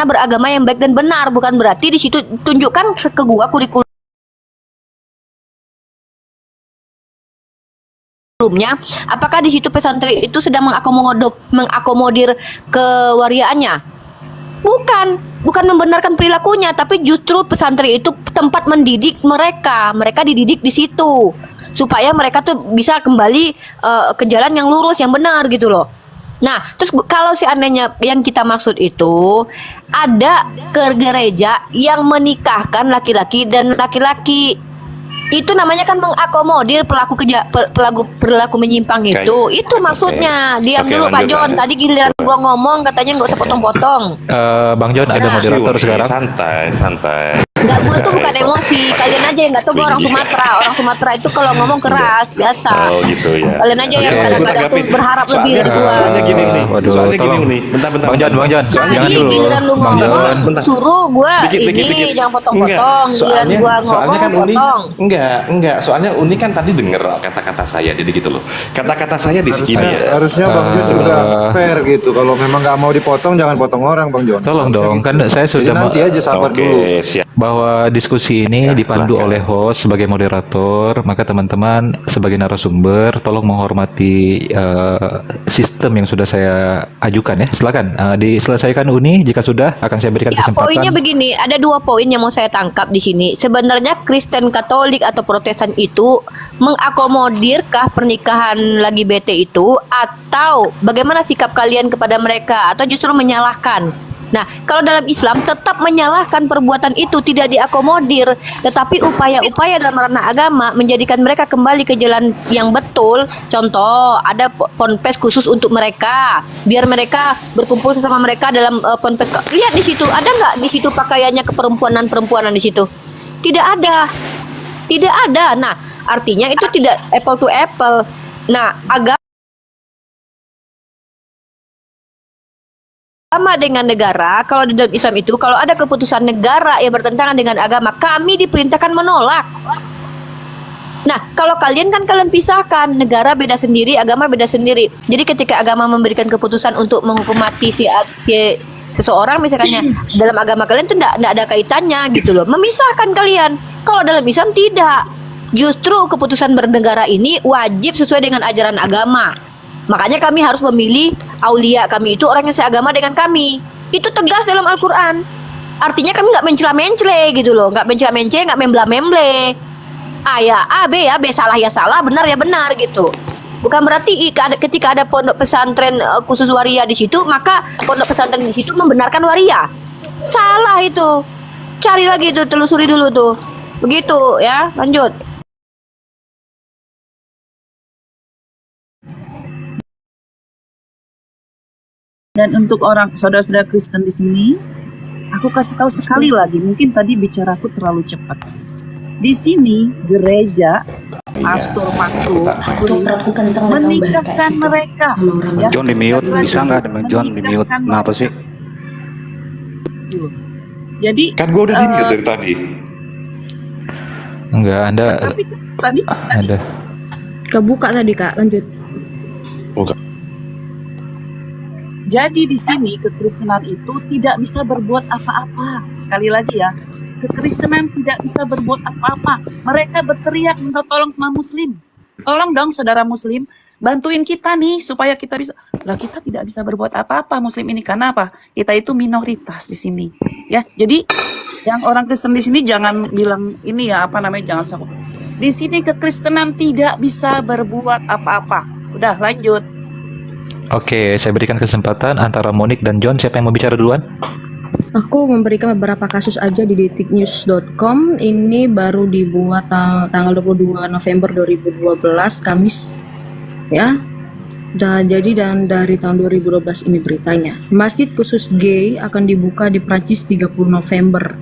beragama yang baik dan benar, bukan berarti di situ tunjukkan ke gua kurikulumnya, apakah di situ pesantren itu sedang mengakomodir kewariaannya? Bukan membenarkan perilakunya, tapi justru pesantren itu tempat mendidik mereka. Mereka dididik di situ supaya mereka tuh bisa kembali ke jalan yang lurus, yang benar gitu loh. Nah, terus kalau seandainya yang kita maksud itu ada ke gereja yang menikahkan laki-laki dan laki-laki, itu namanya kan mengakomodir perilaku menyimpang itu maksudnya. Diam dulu Pak Jon, tadi giliran gua ngomong katanya nggak usah potong-potong. Bang Jon ada moderator sekarang. Santai. Enggak, gue tuh bukan emosi. Kalian aja yang nggak tahu, gue orang Sumatera. Orang Sumatera itu kalau ngomong keras, biasa. Oh gitu ya. Kalian aja yang kadang-kadang tuh berharap lebih dari gue. Soalnya gini nih. Soalnya gini nih. Bentar. Bang Jon. Tadi giliran lu ngomong, suruh gue ini jangan potong-potong. Giliran gue ngomong, kan Uni, potong. enggak. Soalnya Uni kan tadi denger kata-kata saya, jadi gitu loh. Kata-kata saya di sini. Harusnya Bang Jon juga fair gitu. Kalau memang nggak mau dipotong, jangan potong orang, Bang Jon. Tolong dong, gitu. kan saya Jadi sudah nanti aja sabar dulu. Siap. bahwa diskusi ini dipandu oleh host sebagai moderator, maka teman-teman sebagai narasumber tolong menghormati sistem yang sudah saya ajukan ya. Silakan diselesaikan Uni, jika sudah akan saya berikan Ya, kesempatan. poinnya begini, ada 2 poin yang mau saya tangkap di sini. Sebenarnya Kristen Katolik atau Protestan itu mengakomodirkah pernikahan lagi bete itu, atau bagaimana sikap kalian kepada mereka, atau justru menyalahkan? Nah, kalau dalam Islam tetap menyalahkan perbuatan itu, tidak diakomodir, tetapi upaya-upaya dalam ranah agama menjadikan mereka kembali ke jalan yang betul. Contoh, ada ponpes khusus untuk mereka, biar mereka berkumpul sesama mereka dalam ponpes. Lihat di situ, ada nggak di situ pakaiannya keperempuanan di situ? Tidak ada. Nah, artinya itu tidak apple to apple. Nah, agama dengan negara, kalau di dalam Islam itu kalau ada keputusan negara yang bertentangan dengan agama, kami diperintahkan menolak. Nah, kalau kalian pisahkan, negara beda sendiri, agama beda sendiri. Jadi ketika agama memberikan keputusan untuk menghukum mati si seseorang misalkannya, dalam agama kalian tuh enggak ada kaitannya gitu loh. Memisahkan kalian. Kalau dalam Islam tidak. Justru keputusan bernegara ini wajib sesuai dengan ajaran agama. Makanya kami harus memilih aulia kami itu orang yang seagama dengan kami. Itu tegas dalam Al-Quran. Artinya kami nggak mencela-mencele gitu loh, nggak mencela-mencele, nggak membela-memble. A ya A, B ya B, salah ya salah, benar ya benar gitu. Bukan berarti ketika ada pondok pesantren khusus waria di situ, maka pondok pesantren di situ membenarkan waria. Salah itu. Cari lagi itu, telusuri dulu tuh. Begitu ya, lanjut. Dan untuk orang saudara-saudara Kristen di sini, aku kasih tahu sekali lagi, mungkin tadi bicaraku terlalu cepat. Di sini gereja, pastor-pastor menikahkan mereka. Ya. John di mute, bisa nggak John di mute? Kenapa sih? Jadi kan gua udah di mute dari tadi. Enggak, Anda tapi tadi ada. Kebuka tadi Kak, lanjut. Bukan. Jadi di sini kekristenan itu tidak bisa berbuat apa-apa. Sekali lagi ya, kekristenan tidak bisa berbuat apa-apa. Mereka berteriak minta tolong sama Muslim. Tolong dong saudara Muslim, bantuin kita nih supaya kita bisa. Lah kita tidak bisa berbuat apa-apa Muslim ini, karena apa? Kita itu minoritas di sini. Ya, jadi yang orang Kristen di sini jangan bilang ini ya jangan sakit. Di sini kekristenan tidak bisa berbuat apa-apa. Udah lanjut. Oke, saya berikan kesempatan antara Monik dan John. Siapa yang mau bicara duluan? Aku memberikan beberapa kasus aja di detiknews.com. Ini baru dibuat tanggal 22 November 2012, Kamis. Ya. Dan dari tahun 2012 ini beritanya. Masjid khusus gay akan dibuka di Prancis 30 November.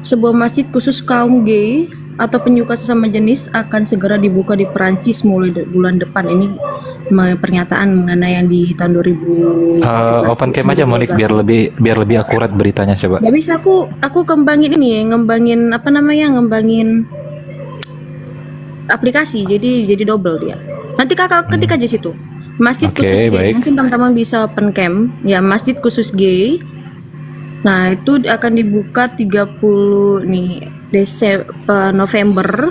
Sebuah masjid khusus kaum gay atau penyuka sesama jenis akan segera dibuka di Prancis mulai bulan depan. Ini pernyataan mengenai yang di tahun 2017. Open cam aja Monik biar lebih akurat beritanya coba. Gak bisa aku ngembangin aplikasi jadi double dia. Nanti kakak ketik aja situ. Masjid khusus gay. Baik. Mungkin teman-teman bisa open cam ya, masjid khusus gay Nah, itu akan dibuka 30 nih November.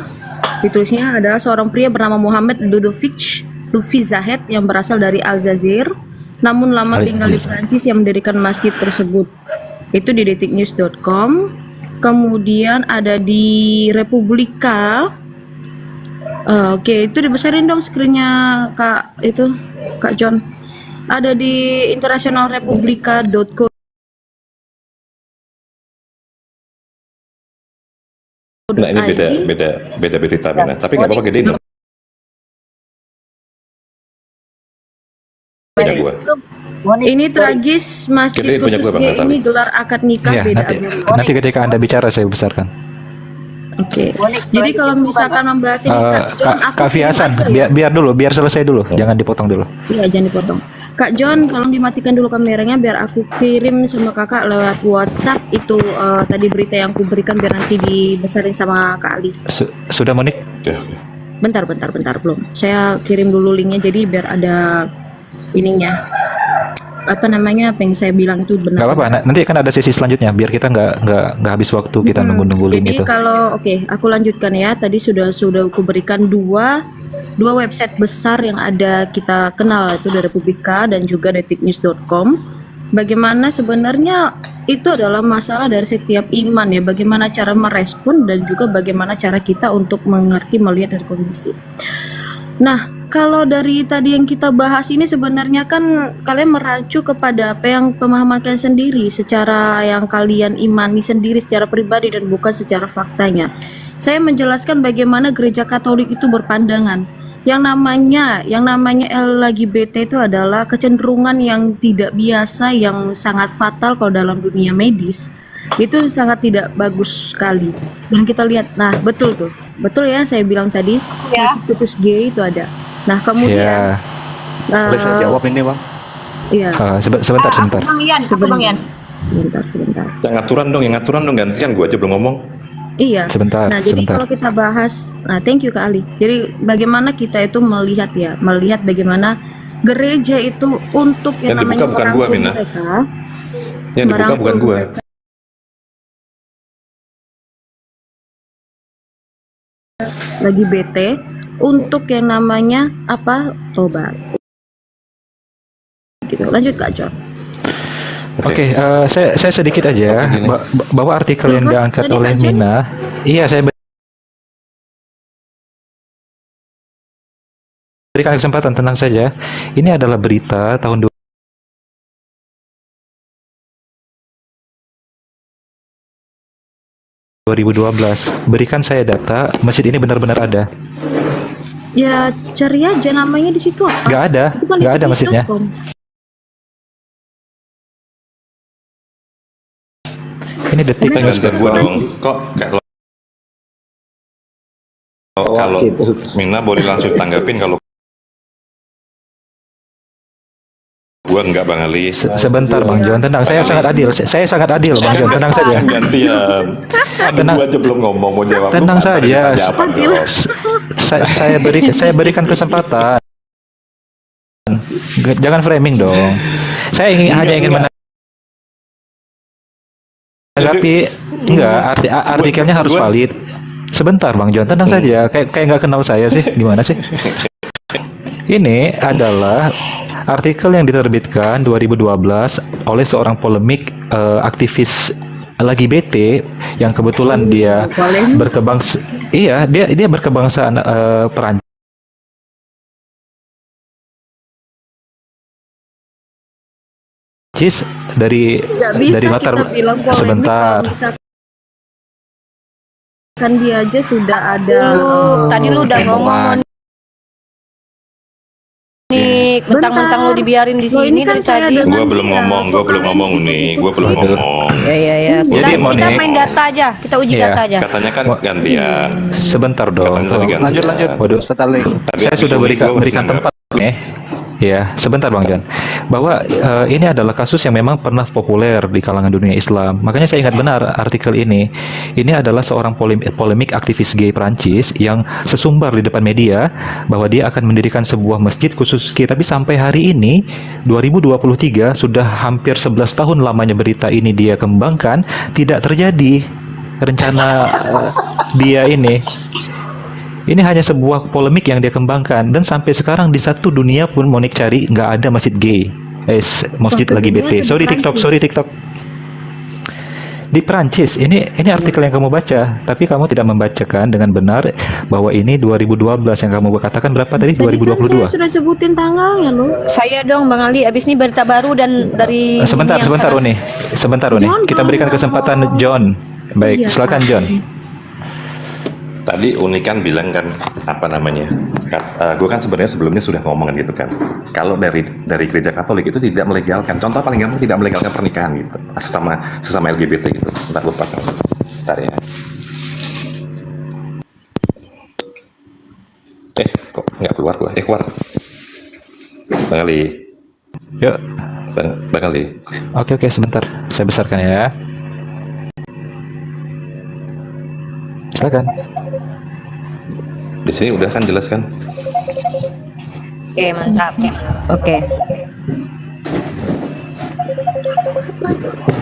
Ditulisnya adalah seorang pria bernama Muhammad Lutfi Zahed yang berasal dari Aljazair, namun lama tinggal di Prancis yang mendirikan masjid tersebut. Itu di detiknews.com. Kemudian ada di Republika. Oke, itu dibesarin dong screen-nya Kak John. Ada di internationalrepublika.co. Nah, ini beda berita, Mina. Tapi nggak apa-apa, gedein dong. Punya gua. Ini tragis, Masjid Gedein punya Khusus gua, Bang G Natali. ini gelar akad nikah Iya, beda nanti agama. nanti ketika Anda bicara saya besarkan. Oke. Jadi kalau misalkan membahas ini Kak John, aku Kak kirim Fiasan, aja ya. biar selesai dulu, jangan dipotong dulu. Iya, jangan dipotong. Kak John, tolong dimatikan dulu kameranya biar aku kirim sama kakak lewat WhatsApp itu tadi berita yang aku berikan biar nanti dibesarin sama Kak Ali. Sudah Monik? Oke. Bentar belum. Saya kirim dulu linknya jadi biar ada ininya. Apa yang saya bilang itu benar. Nggak apa-apa, nanti kan ada sesi selanjutnya, biar kita nggak habis waktu kita nunggu link Jadi itu. kalau aku lanjutkan ya. Tadi sudah aku berikan dua website besar yang ada kita kenal, itu dari Republika dan juga detiknews.com. Bagaimana sebenarnya itu adalah masalah dari setiap iman ya, bagaimana cara merespon dan juga bagaimana cara kita untuk mengerti melihat dari kondisi. Nah, kalau dari tadi yang kita bahas ini sebenarnya kan kalian merancu kepada apa yang pemahaman kalian sendiri, secara yang kalian imani sendiri secara pribadi dan bukan secara faktanya. Saya menjelaskan bagaimana gereja Katolik itu berpandangan. Yang namanya LGBT itu adalah kecenderungan yang tidak biasa, yang sangat fatal kalau dalam dunia medis. Itu sangat tidak bagus sekali. Dan kita lihat, nah betul ya saya bilang tadi, masjid khusus G itu ada. Nah kemudian Boleh saya jawab ini, Bang? iya, Sebentar. Bang Ian. sebentar. Yang ngaturan dong, gantian gua aja belum ngomong. Iya. Sebentar. Nah, jadi kalau kita bahas, nah thank you Kak Ali. Jadi bagaimana kita itu melihat bagaimana gereja itu untuk yang Yang dibuka namanya bukan gua, merangkul Mina. mereka. Yang dibuka merangkul bukan gua. mereka lagi bete untuk yang namanya tobat. Gitu. Lanjut Kak John. Oke, saya sedikit aja bahwa artikel yang Mas, diangkat tadi oleh Kak John- Mina. Iya, saya berikan kesempatan, tenang saja. Ini adalah berita tahun 2012. Berikan saya data, masjid ini benar-benar ada. Ya cari aja namanya di situ apa? Nggak ada, Itu kan nggak ada masjidnya. detiknews.com. Ini detik. Gantian gua dong. Kok kalau Mina boleh langsung tanggapin, kalau gua enggak, Bang Ali. Sebentar Bang John, tenang. Saya sangat adil. Saya sangat adil, Bang John. Tenang saja. Gantian. Aduh, Tenang. gua aja belum ngomong, mau jawab. Tenang Lu kata saja. ditanya apa, Jos? Saya berikan kesempatan. Jangan framing dong. Saya hanya ingin menanggapi. Enggak, artikelnya harus valid. Sebentar Bang John, tenang saja. Kayak nggak kenal saya sih. Gimana sih? Ini adalah artikel yang diterbitkan 2012 oleh seorang polemik aktivis LGBT yang kebetulan dia berkebangsaan. Iya, dia berkebangsaan Perancis. dari Nggak bisa dari latar kita bilang polemik sebentar. kalau misalkan dia aja sudah ada. Tadi lu udah ngomong nih, mentang-mentang lu dibiarin di Loh, sini ini kan dari saya tadi. dengan Gua belum dia. ngomong, Kok kalian nih. ikut-ikut Gua belum sih? ngomong. Ya. Kita Jadi, kita Moni- main data aja, kita uji Iya. data aja. Katanya kan gantian. Sebentar dong. Katanya tadi gantian. Lanjut. Waduh, Ustaz Ali. Tadi saya habis sudah Uli, gua harus berikan nanggap. tempat nih. ya, sebentar Bang John, bahwa ini adalah kasus yang memang pernah populer di kalangan dunia Islam. Makanya saya ingat benar artikel ini. Ini adalah seorang polemik aktivis gay Prancis yang sesumbar di depan media bahwa dia akan mendirikan sebuah masjid khusus gay. Tapi sampai hari ini 2023 sudah hampir 11 tahun lamanya berita ini dia kembangkan, tidak terjadi rencana dia ini. Ini hanya sebuah polemik yang dia kembangkan, dan sampai sekarang di satu dunia pun Monik cari nggak ada masjid gay, masjid Satu lagi dunia BT. itu di Sorry TikTok. Di Prancis, ini artikel yang kamu baca, tapi kamu tidak membacakan dengan benar bahwa ini 2012 yang kamu katakan berapa tadi? Tadi kan saya 2022. sudah sebutin tanggalnya loh. Saya dong Bang Ali, abis ini berita baru dan dari Sebentar yang Uni. John, Kita berikan kalau- kesempatan John. Baik, Iya, silakan John. Tadi Uni kan bilang kan apa namanya? Gue kan sebenarnya sebelumnya sudah ngomong gitu kan. Kalau dari gereja Katolik itu tidak melegalkan. Contoh paling gampang tidak melegalkan pernikahan gitu sesama LGBT gitu. Bentar gue pas. Bentar ya. Kok nggak keluar gue? Keluar. Bang Ali. Yuk. Bang Ali. Oke, sebentar. Saya besarkan ya. Silakan. Di sini udah kan jelas kan? Oke, mantap. Oke.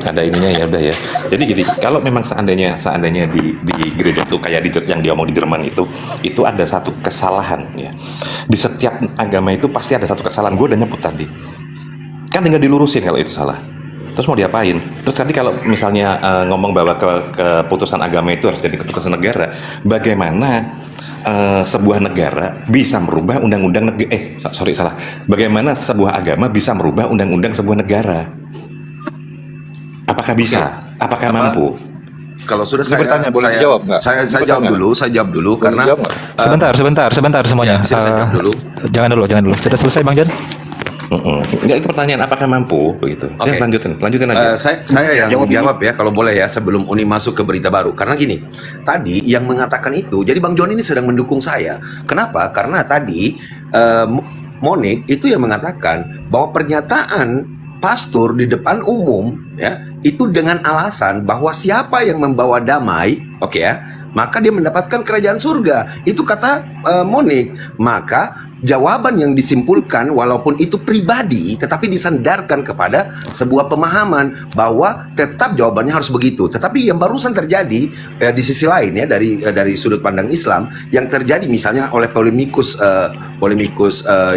Ada ininya ya udah ya. Jadi gini, kalau memang seandainya di gereja itu kayak yang diomong di Jerman itu ada satu kesalahan ya. Di setiap agama itu pasti ada satu kesalahan. Gue udah nyebut tadi. Kan tinggal dilurusin kalau itu salah. Terus mau diapain? Terus tadi kalau misalnya ngomong bahwa keputusan agama itu harus jadi keputusan negara, bagaimana sebuah negara bisa merubah undang-undang salah. Bagaimana sebuah agama bisa merubah undang-undang sebuah negara? Apakah bisa? Apakah mampu? Kalau sudah Ini saya bertanya, boleh saya, dijawab nggak? saya Bertanya. jawab dulu Boleh karena dijawab nggak? Sebentar semuanya. ya, saya jawab dulu. Jangan dulu. Sudah selesai Bang John? Enggak, itu pertanyaan apakah mampu begitu. Oke. Ya, lanjutin aja. Saya yang jawab ya kalau boleh ya sebelum Uni masuk ke berita baru. Karena gini, tadi yang mengatakan itu, jadi Bang John ini sedang mendukung saya. Kenapa? Karena tadi Monik itu yang mengatakan bahwa pernyataan pastor di depan umum ya itu dengan alasan bahwa siapa yang membawa damai, oke ya, maka dia mendapatkan kerajaan surga. Itu kata Monik. Maka jawaban yang disimpulkan walaupun itu pribadi tetapi disandarkan kepada sebuah pemahaman bahwa tetap jawabannya harus begitu. Tetapi yang barusan terjadi di sisi lain ya dari sudut pandang Islam yang terjadi misalnya oleh polemikus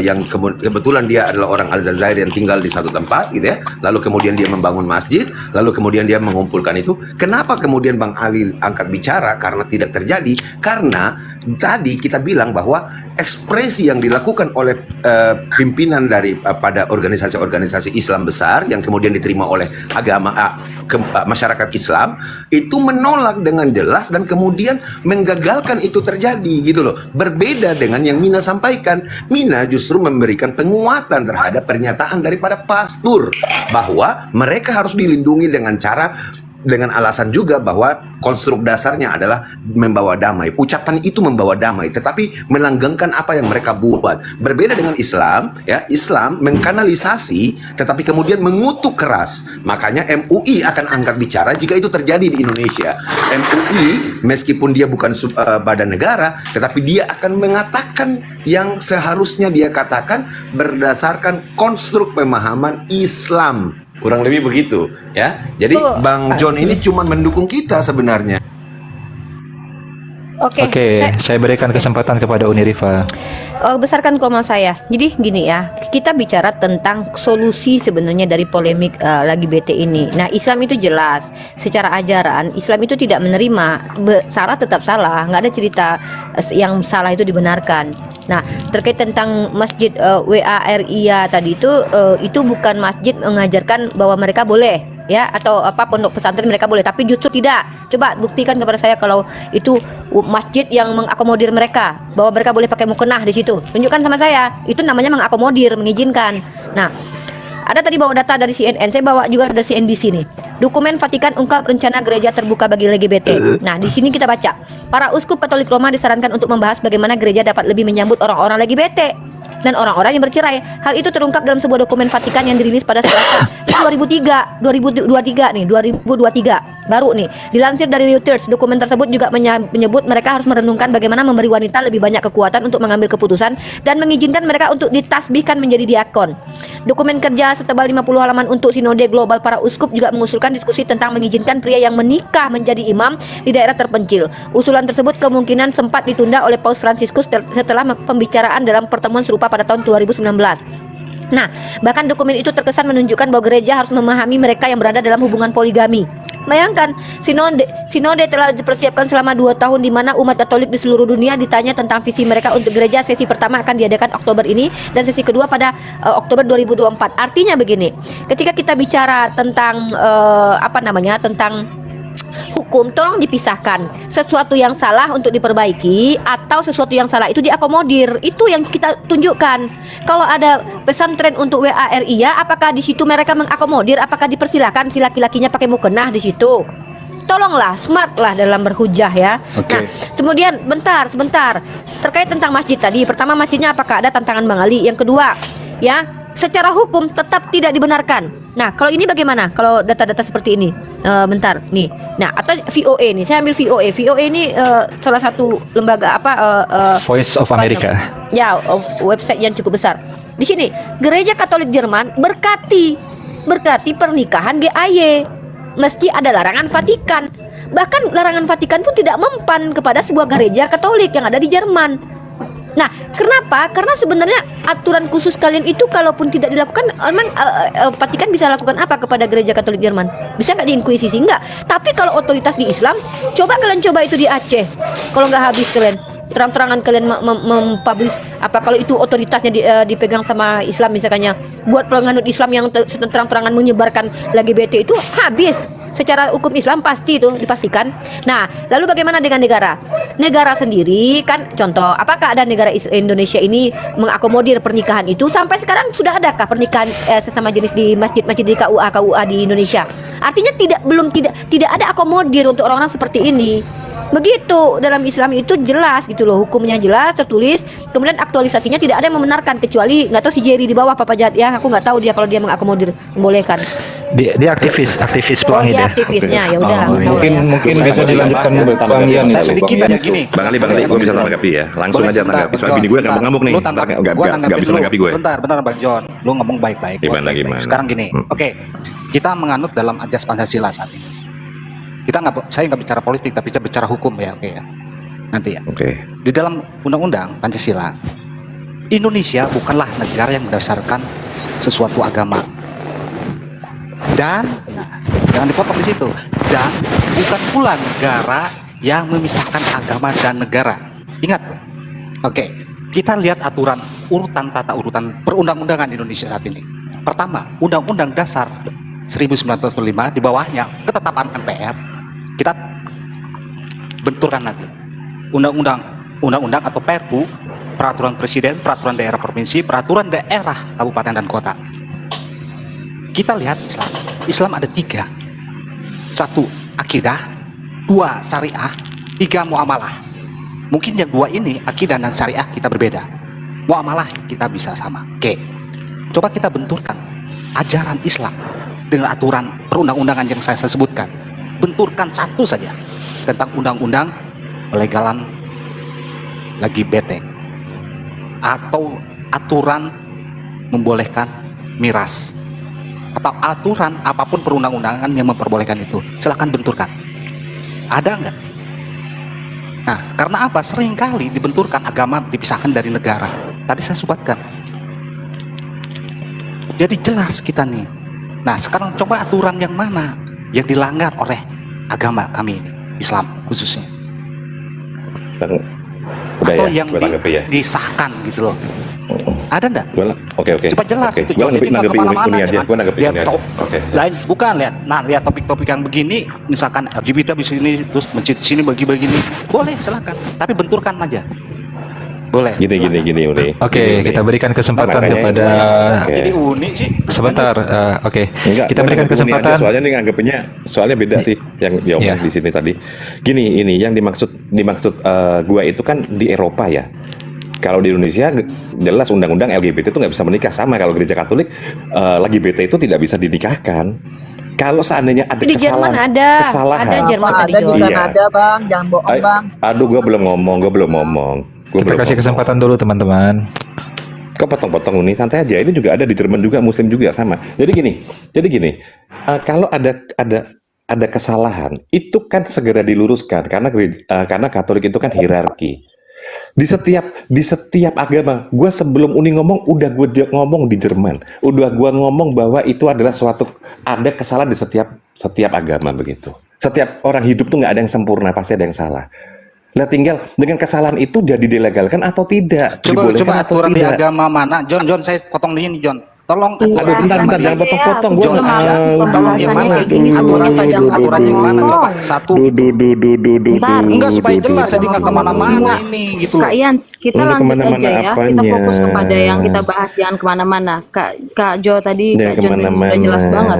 yang kebetulan dia adalah orang Aljazair yang tinggal di satu tempat gitu ya. Lalu kemudian dia membangun masjid, lalu kemudian dia mengumpulkan itu. Kenapa kemudian Bang Ali angkat bicara? Karena tidak terjadi. Karena tadi kita bilang bahwa ekspresi yang dilakukan oleh pimpinan pada organisasi-organisasi Islam besar yang kemudian diterima oleh masyarakat Islam itu menolak dengan jelas dan kemudian menggagalkan itu terjadi gitu loh. Berbeda dengan yang Mina sampaikan. Mina justru memberikan penguatan terhadap pernyataan daripada pastor bahwa mereka harus dilindungi dengan alasan juga bahwa konstruk dasarnya adalah membawa damai. Ucapan itu membawa damai, tetapi melanggengkan apa yang mereka buat. Berbeda dengan Islam, ya, Islam mengkanalisasi, tetapi kemudian mengutuk keras. Makanya MUI akan angkat bicara jika itu terjadi di Indonesia. MUI, meskipun dia bukan badan negara, tetapi dia akan mengatakan yang seharusnya dia katakan berdasarkan konstruk pemahaman Islam. Kurang lebih begitu ya. Jadi Bang John ini cuma mendukung kita sebenarnya. Oke, saya berikan kesempatan kepada Uni Rifa. Besarkan koma saya. Jadi gini ya, kita bicara tentang solusi sebenarnya dari polemik lagi BT ini. Nah, Islam itu jelas secara ajaran Islam itu tidak menerima salah tetap salah, nggak ada cerita yang salah itu dibenarkan. Nah, terkait tentang masjid WARIA tadi itu bukan masjid mengajarkan bahwa mereka boleh ya, atau apa pondok pesantren mereka boleh, tapi justru tidak. Coba buktikan kepada saya kalau itu masjid yang mengakomodir mereka, bahwa mereka boleh pakai mukena di situ. Tunjukkan sama saya. Itu namanya mengakomodir, mengizinkan. Nah, ada tadi bawa data dari CNN, saya bawa juga dari CNBC nih. Dokumen Vatikan ungkap rencana gereja terbuka bagi LGBT. Nah, di sini kita baca, para uskup Katolik Roma disarankan untuk membahas bagaimana gereja dapat lebih menyambut orang-orang LGBT. dan orang-orang yang bercerai. Hal itu terungkap dalam sebuah dokumen Vatikan yang dirilis pada Selasa 2023 nih, 2023 baru nih. Dilansir dari Reuters, dokumen tersebut juga menyebut mereka harus merenungkan bagaimana memberi wanita lebih banyak kekuatan untuk mengambil keputusan dan mengizinkan mereka untuk ditasbihkan menjadi diakon. Dokumen kerja setebal 50 halaman untuk Sinode Global para Uskup juga mengusulkan diskusi tentang mengizinkan pria yang menikah menjadi imam di daerah terpencil. Usulan tersebut kemungkinan sempat ditunda oleh Paus Fransiskus setelah pembicaraan dalam pertemuan serupa pada tahun 2019. Nah, bahkan dokumen itu terkesan menunjukkan bahwa gereja harus memahami mereka yang berada dalam hubungan poligami. Bayangkan, sinode telah dipersiapkan selama 2 tahun di mana umat Katolik di seluruh dunia ditanya tentang visi mereka untuk gereja. Sesi pertama akan diadakan Oktober ini dan sesi kedua pada Oktober 2024. Artinya begini, ketika kita bicara tentang tentang hukum, tolong dipisahkan sesuatu yang salah untuk diperbaiki atau sesuatu yang salah itu diakomodir. Itu yang kita tunjukkan. Kalau ada pesantren untuk WARI ya, apakah di situ mereka mengakomodir? Apakah dipersilakan si laki-lakinya pakai mukena di situ? Tolonglah, smart lah dalam berhujah ya. Nah, kemudian sebentar terkait tentang masjid tadi. Pertama, masjidnya apakah ada tantangan Bang Ali? Yang kedua, ya, secara hukum tetap tidak dibenarkan. Nah, kalau ini bagaimana? Kalau data-data seperti ini, bentar nih. Nah, atau VOA nih, saya ambil VOA. VOA ini salah satu lembaga Voice of America. Ya, website yang cukup besar. Di sini, Gereja Katolik Jerman berkati pernikahan GAY. Meski ada larangan Vatikan. Bahkan larangan Vatikan pun tidak mempan kepada sebuah gereja Katolik yang ada di Jerman. Nah, kenapa? Karena sebenarnya aturan khusus kalian itu kalaupun tidak dilakukan, memang Vatikan bisa lakukan apa kepada gereja Katolik Jerman? Bisa nggak diinkuisisi? Nggak. Tapi kalau otoritas di Islam, kalian coba itu di Aceh. Kalau nggak habis kalian, terang-terangan kalian mempublish apa kalau itu otoritasnya dipegang sama Islam misalnya, buat penganut Islam yang terang-terangan menyebarkan LGBT itu habis. Secara hukum Islam pasti itu dipastikan. Nah, lalu bagaimana dengan negara? Negara sendiri kan contoh, apakah ada negara Indonesia ini mengakomodir pernikahan itu? Sampai sekarang sudah adakah pernikahan sesama jenis di masjid-masjid di KUA di Indonesia? Artinya tidak ada akomodir untuk orang-orang seperti ini. Begitu dalam Islam itu jelas gitu loh, hukumnya jelas tertulis. Kemudian aktualisasinya tidak ada yang membenarkan kecuali nggak tahu si Jerry di bawah Papa Jad ya, aku nggak tahu dia kalau dia mengakomodir membolehkan. Dia aktivis pelangi dia. Aktivisnya ya udah. Mungkin bisa dilanjutkan Bang Ian itu. Sedikit aja gini. Bang Ali, gue bisa tanggapi ya. Langsung aja tanggapi. Soalnya bini gue ngamuk nih. Nggak bisa nanggapi gue. Bentar Bang John. Lu ngomong baik-baik. Gimana? Sekarang gini. Oke. Kita menganut dalam ajas Pancasila saat ini. Saya nggak bicara politik, tapi kita bicara hukum ya. Oke ya. Nanti ya. Oke. Di dalam Undang-Undang Pancasila, Indonesia bukanlah negara yang berdasarkan sesuatu agama. Dan, jangan dipotong di situ. Dan bukan pula negara yang memisahkan agama dan negara. Ingat, oke, kita lihat aturan tata urutan perundang-undangan Indonesia saat ini. Pertama, Undang-Undang Dasar 1945, di bawahnya ketetapan MPR. Kita benturkan nanti undang-undang atau Perpu, peraturan presiden, peraturan daerah provinsi, peraturan daerah kabupaten dan kota. Kita lihat Islam ada 3. 1 akidah, 2 syariah, 3 muamalah. Mungkin yang 2 ini akidah dan syariah kita berbeda, muamalah kita bisa sama. Oke, coba kita benturkan ajaran Islam dengan aturan perundang-undangan yang saya sebutkan. Benturkan satu saja tentang undang-undang pelegalan LGBT atau aturan membolehkan miras atau aturan apapun perundang-undangan yang memperbolehkan itu, silahkan benturkan. Ada nggak? Nah, karena apa? Seringkali dibenturkan agama dipisahkan dari negara. Tadi saya sebutkan. Jadi jelas kita nih. Nah, sekarang coba aturan yang mana yang dilanggar oleh agama kami ini, Islam khususnya, atau ya, yang disahkan gitu loh. Ada enggak? Oke. Coba jelas Oke. itu, jadi nggak kemana-mana. Lain bukan lihat topik-topik yang begini, misalkan LGBT di sini, terus masjid sini begini, boleh silakan, tapi benturkan aja. Boleh. Gini. Oke, kita berikan kesempatan kepada. Jadi unik sih. Sebentar, oke. Enggak, Kita berikan kesempatan. soalnya ini soalnya beda sih yang diomong di sini tadi. Gini, ini yang dimaksud gua itu kan di Eropa ya. Kalau di Indonesia jelas undang-undang LGBT itu nggak bisa menikah, sama kalau gereja Katolik LGBT itu tidak bisa dinikahkan. Kalau seandainya ada Di Jerman kesalahan, ada kesalahan, Jerman tadi Ada di John. Iya. Kanada bang, jangan bohong Ay- bang. aduh, gue belum ngomong. Gua Kita belum kasih ngomong. kesempatan dulu teman-teman. Kok potong-potong nih, santai aja. Ini juga ada di Jerman juga, Muslim juga sama. Jadi gini, kalau ada kesalahan, itu kan segera diluruskan karena Katolik itu kan hierarki. Di setiap agama, gue sebelum Uni ngomong, udah gue ngomong di Jerman, udah gue ngomong bahwa itu adalah ada kesalahan di setiap agama begitu. Setiap orang hidup tuh nggak ada yang sempurna, pasti ada yang salah. Nah, tinggal dengan kesalahan itu jadi dilegalkan atau tidak, dibolehkan Coba atau aturan di tidak. agama mana? John, saya potong di ini, John. Tolong Iya. Aduh, bentar, jangan potong-potong. Gue John, nggak tolong yang pembahasannya mana? kayak gini semuanya pada Aturan yang mana? Coba satu. Bentar. Enggak, supaya jelas, jadi nggak kemana-mana ini gitu loh. Kak Yans, kita Udah lanjut kemana-mana aja ya. Kita apanya? fokus kepada yang kita bahas, jangan kemana-mana. Kak Jo tadi, Jangan Kak John tadi sudah jelas banget.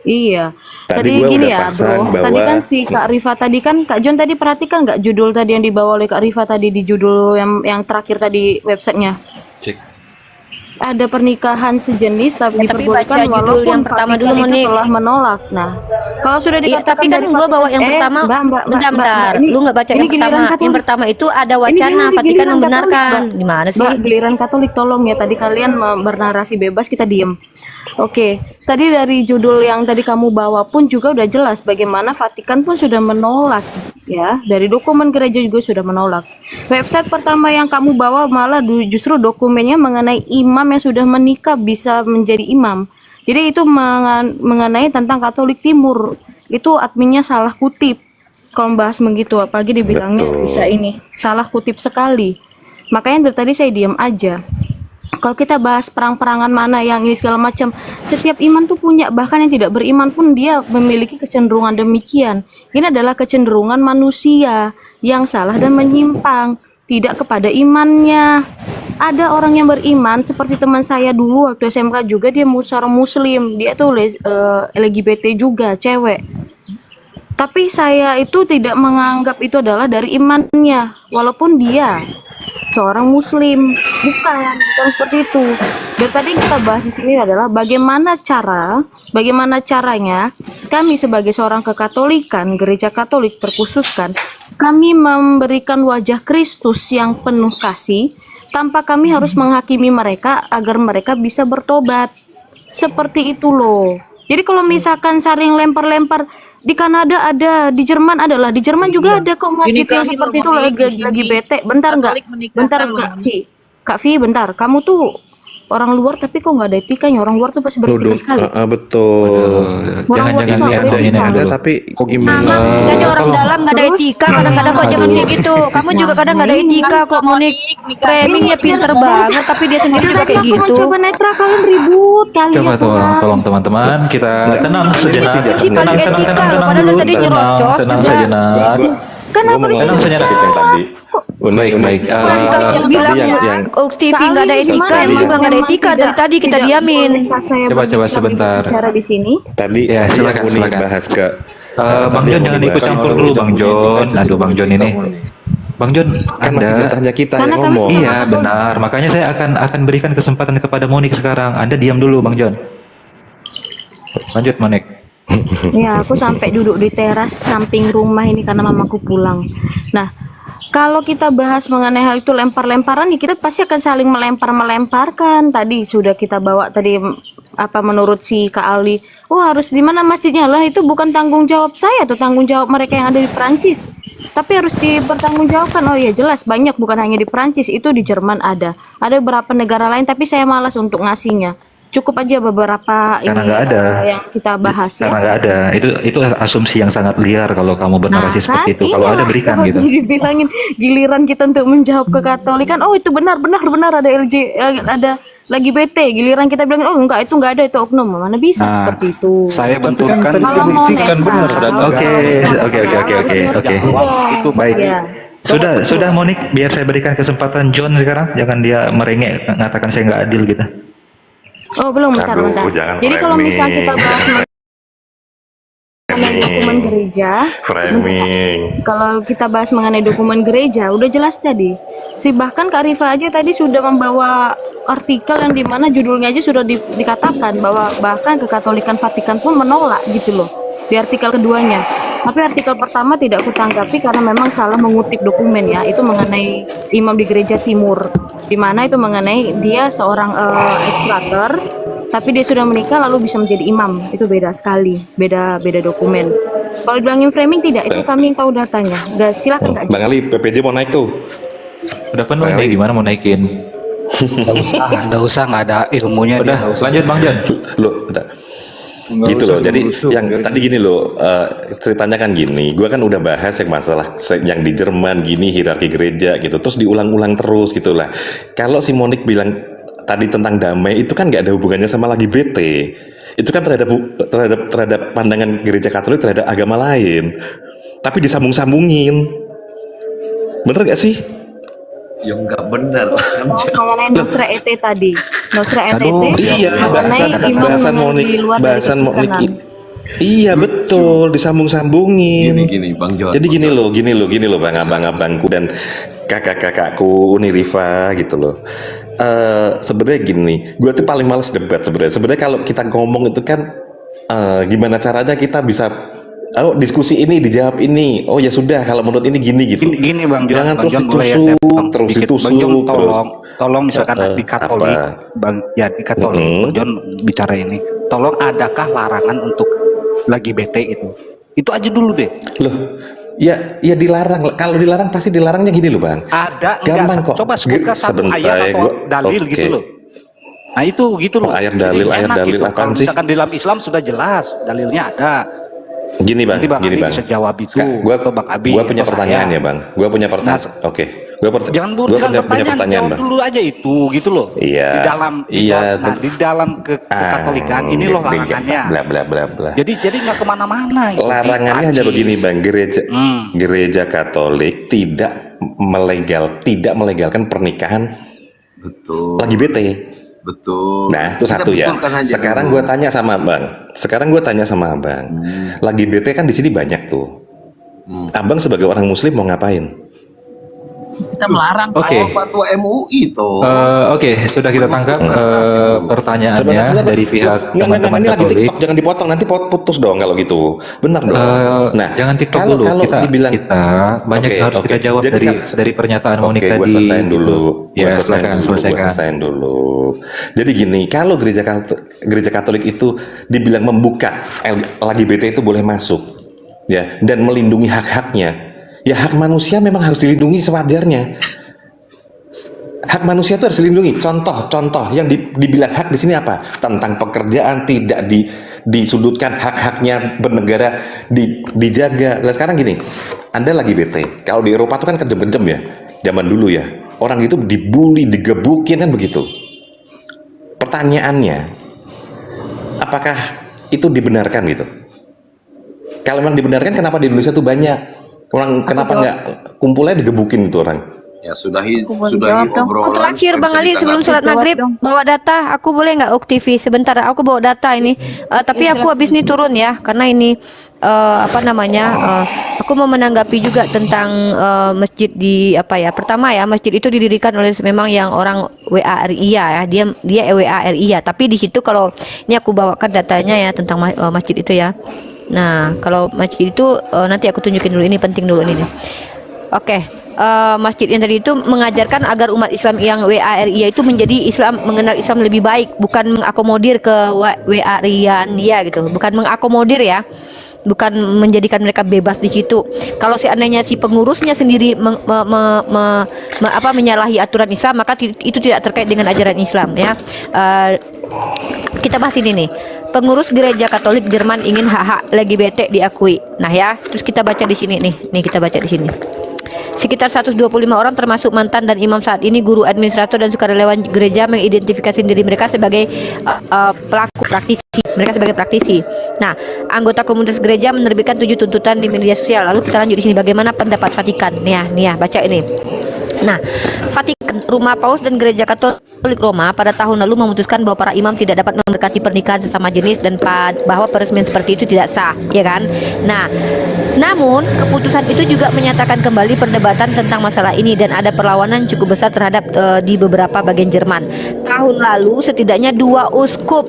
Iya. Tadi Tadi gua gini udah ya, pasang bro. Tadi bahwa- kan si Kak Rifa tadi kan, Kak John tadi perhatikan nggak judul tadi yang dibawa oleh Kak Rifa tadi di judul yang terakhir tadi websitenya? Ada pernikahan sejenis tapi Tapi diperbolehkan baca judul walaupun yang pertama Vatikan dulu, itu Monik. telah menolak. Nah, kalau sudah Iya, dikatakan tapi kan dari gue bawa yang Vatikan- pertama. Bentar. ini- Lu nggak baca ini yang giliran pertama. Katolik. Yang pertama itu ada Ini wacana giliran Vatikan Katolik, membenarkan. Mbak. Gimana sih? Mbak, giliran Katolik tolong ya. Tadi kalian bernarasi bebas, kita diem. Oke, tadi dari judul yang tadi kamu bawa pun juga udah jelas bagaimana Vatikan pun sudah menolak ya. Dari dokumen gereja juga sudah menolak. Website pertama yang kamu bawa malah justru dokumennya mengenai imam yang sudah menikah bisa menjadi imam. Jadi itu mengenai tentang Katolik Timur. Itu adminnya salah kutip. Kalau membahas begitu, apalagi dibilangnya Betul. bisa ini salah kutip sekali. Makanya dari tadi saya diam aja. Kalau kita bahas perang-perangan mana yang ini segala macam, setiap iman tuh punya, bahkan yang tidak beriman pun dia memiliki kecenderungan demikian. Ini adalah kecenderungan manusia yang salah dan menyimpang, tidak kepada imannya. Ada orang yang beriman seperti teman saya dulu waktu SMK juga, dia seorang muslim, dia tuh LGBT juga, cewek. Tapi saya itu tidak menganggap itu adalah dari imannya, walaupun dia seorang muslim, bukan seperti itu. Dan tadi yang kita bahas di sini adalah bagaimana caranya kami sebagai seorang kekatolikan, gereja Katolik terkhususkan, kami memberikan wajah Kristus yang penuh kasih tanpa kami harus menghakimi mereka agar mereka bisa bertobat. Seperti itu loh. Jadi kalau misalkan saling lempar-lempar, di Kanada ada, di Jerman adalah, di Jerman juga ada kok masjid yang Dinikahi seperti loh, itu Monik, di lagi sini. bete. Bentar enggak? Katolik menikahkan Bentar loh, Kak Monik. Vi. Kak Vi, bentar. Kamu tuh orang luar tapi kok nggak ada etikanya. Orang luar tuh pasti beretika sekali. Betul. Jangan-jangan Orang dia luar ada itu ini ada, dulu. tapi Mama, nggak ada orang tolong. dalam, nggak ada Terus? etika. Kadang-kadang kok jangan kayak gitu. Kamu juga kadang nggak ada etika kok, Monik. Framingnya pinter banget, tapi dia sendiri juga kayak gitu. Coba netral, kalian ribut kalian. Coba Tuhan. tolong teman-teman, kita tenang sejenak. Ini sih paling etika loh, padahal tadi nyerocos tenang juga. sejenak. Kenapa Ngomong Tenang sejenak. yang tadi. Baik. Kamu bilang TV nggak ada etika, Gimana? emang juga nggak ada Memang etika dari tidak- tadi kita tidak diamin. bolehkah saya Coba berbicara sebentar. di sini? Tadi Ya, tadi silakan, aku nih silakan. bahas ke Bang John jangan ikut campur dulu Bang John. Aduh Bang John ini. Bang John, kan masih Anda jatahnya kita Karena yang kami ngomong. sama- iya benar. Makanya saya akan berikan kesempatan kepada Monik sekarang. Anda diam dulu Bang John. Lanjut Monik. Ya, aku sampai duduk di teras samping rumah ini karena mamaku pulang. Nah, kalau kita bahas mengenai hal itu lempar-lemparan, ya kita pasti akan saling melemparkan. Tadi sudah kita bawa tadi apa menurut si Kak Ali. Oh, harus di mana masjidnya lah, itu bukan tanggung jawab saya, tuh tanggung jawab mereka yang ada di Perancis. Tapi harus dipertanggungjawabkan. Oh ya jelas banyak, bukan hanya di Perancis, itu di Jerman ada. Ada beberapa negara lain tapi saya malas untuk ngasihnya. Cukup aja beberapa Karena ini nggak ada. yang kita bahas ya. Karena nggak ada. Itu asumsi yang sangat liar kalau kamu bernarasi seperti itu. Kalau ada berikan kalau gitu. dibilangin giliran kita untuk menjawab kekatolikan, oh itu benar ada ada lagi BT, giliran kita bilang oh enggak, itu enggak ada, itu oknum. Mana bisa Nah, seperti itu. Saya Tapi kan benturkan tadi Kalau mau dibuktikan netral. benar ada Oke. Itu Baik. Iya. Sudah Monik, biar saya berikan kesempatan John sekarang. Jangan dia merengek mengatakan saya nggak adil gitu. Oh belum, bentar. Aduh, jangan Jadi kalau framing. misal kita bahas mengenai dokumen gereja, kalau kita bahas mengenai dokumen gereja, udah jelas tadi. Bahkan Kak Rifa aja tadi sudah membawa artikel yang dimana judulnya aja sudah dikatakan bahwa bahkan Kekatolikan Vatikan pun menolak gitu loh di artikel keduanya. Tapi artikel pertama tidak aku tanggapi karena memang salah mengutip dokumen ya. Itu mengenai imam di gereja timur, di mana itu mengenai dia seorang ekstrator, tapi dia sudah menikah lalu bisa menjadi imam. Itu beda sekali, beda dokumen. Kalau dibilangin framing tidak, itu kami yang tahu datanya. Silakan Kak. Bang Ali, PPJ mau naik tuh. Udah penuh nih, gimana mau naikin? Nggak usah, nggak ada ilmunya. Udah, lanjut Bang Jon. Loh, udah. Nggak Gitu usah loh. Jadi ngerusuk, yang ya. tadi gini loh, ceritanya kan gini. Gua kan udah bahas yang masalah yang di Jerman gini hierarki gereja gitu. Terus diulang-ulang terus gitu lah. Kalau si Monik bilang tadi tentang damai itu kan nggak ada hubungannya sama lagi BT. Itu kan terhadap pandangan gereja Katolik terhadap agama lain. Tapi disambung-sambungin. Bener gak sih? Ya nggak benar. Mengenai Nostra ET tadi, Nostra ET Iya, mengenai imam bahasan Monik, di luar dari bahasan Monik. kekristenan. Iya betul, disambung-sambungin. Gini Bang Jon. Jadi gini loh bang abang-abangku dan kakak-kakakku Uniriva gitu loh. Sebenarnya gini, gue tuh paling males debat sebenarnya. Sebenarnya kalau kita ngomong itu kan gimana caranya kita bisa diskusi ini dijawab ini. Oh ya sudah, kalau menurut ini gini gitu. Gini Bang Jon, Jangan Bang terus Jon boleh ya saya potong terus sedikit. ditusuk, Bang Jon terus tolong misalkan di Katolik, apa? Bang ya di Katolik, Bang Jon bicara ini. Tolong adakah larangan untuk lagi bete itu? Itu aja dulu deh. Loh, ya dilarang. Kalau dilarang pasti dilarangnya gini loh bang. Ada Gampang enggak? kok. Coba sebutkan satu Sebentar ayat ya, atau gua- dalil oke. gitu loh. Nah itu gitu loh. Ayat Jadi dalil enak gitu. apaan Kalau sih? misalkan di dalam Islam sudah jelas dalilnya ada. Gini bang, Nanti Bang gini Ali bang. bisa jawab itu. Gua atau Bang Abi. punya atau pertanyaan saya. ya bang. Gua punya pertanyaan. Nah, Oke. Gua Jangan gua punya punya pertanyaan jawab bang. dulu aja itu gitu loh. Iya. Di dalam kekatolikan ini loh larangannya. Bla bla bla bla. Jadi nggak kemana-mana. Gitu. Larangannya hanya Najis. begini bang. Gereja Katolik tidak melegalkan pernikahan Betul. lagi BT. Betul. Nah, itu Kita satu ya. betulkan aja Sekarang dulu. gue tanya sama abang. Lagi BT kan di sini banyak tuh. Abang sebagai orang Muslim mau ngapain? Kita melarang. Oke. Oh, fatwa MUI toh. Oke, sudah kita tangkap pertanyaannya Sebentar. dari pihak Nggak, teman-teman ini lagi Katolik. TikTok, jangan dipotong, nanti putus dong kalau gitu. Benar dong. Nah, jangan TikTok kalau dulu. Kita dibilang banyak Oke, yang harus oke. kita jawab Jadi dari pernyataan Monik Oke, tadi. gue selesaiin dulu. Ya, selesaikan. Dulu. Jadi gini, kalau gereja Katolik itu dibilang membuka LGBT itu boleh masuk, ya, dan melindungi hak-haknya. Ya hak manusia memang harus dilindungi sewajarnya. Hak manusia itu harus dilindungi. Contoh yang dibilang hak di sini apa? Tentang pekerjaan tidak disudutkan, hak-haknya bernegara dijaga. Nah, sekarang gini, Anda lagi bete. Kalau di Eropa itu kan kejam-kejam ya. Zaman dulu ya. Orang itu dibully, digebukin kan begitu. Pertanyaannya, apakah itu dibenarkan gitu? Kalau memang dibenarkan, kenapa di Indonesia tuh banyak? Orang kenapa nggak kumpulnya digebukin itu orang? Ya sudahi jawab dong. obrolan. Aku terakhir Bang Ali sebelum sholat maghrib bawa data. Aku boleh nggak UKTV sebentar? Aku bawa data ini. Tapi aku habis ini turun ya karena ini aku mau menanggapi juga tentang masjid di Pertama ya, masjid itu didirikan oleh memang yang orang WA-RIA ya. Dia WA-RIA. Tapi di situ kalau ini aku bawakan datanya ya tentang masjid itu ya. Nah, kalau masjid itu nanti aku tunjukin dulu, ini penting dulu ini nih. Oke. Masjid yang tadi itu mengajarkan agar umat Islam yang WA-RIA itu menjadi mengenal Islam lebih baik, bukan mengakomodir ke WA-RIA gitu, bukan mengakomodir ya, bukan menjadikan mereka bebas di situ. Kalau seandainya si pengurusnya sendiri menyalahi aturan Islam, maka itu tidak terkait dengan ajaran Islam ya. Kita bahas ini nih. Pengurus gereja Katolik Jerman ingin hak-hak LGBT diakui. Nah ya, terus kita baca di sini nih. Nih kita baca di sini. Sekitar 125 orang termasuk mantan dan imam saat ini, guru, administrator dan sukarelawan gereja mengidentifikasi diri mereka sebagai pelaku praktisi. Mereka sebagai praktisi. Nah, anggota komunitas gereja menerbitkan 7 tuntutan di media sosial. Lalu kita lanjut di sini, bagaimana pendapat Vatikan. Nih ya, baca ini. Nah, Vatikan Rumah Paus dan Gereja Katolik Roma pada tahun lalu memutuskan bahwa para imam tidak dapat memberkati pernikahan sesama jenis dan bahwa peresmian seperti itu tidak sah, ya kan? Nah, namun keputusan itu juga menyatakan kembali perdebatan tentang masalah ini dan ada perlawanan cukup besar terhadap di beberapa bagian Jerman. Tahun lalu setidaknya dua uskup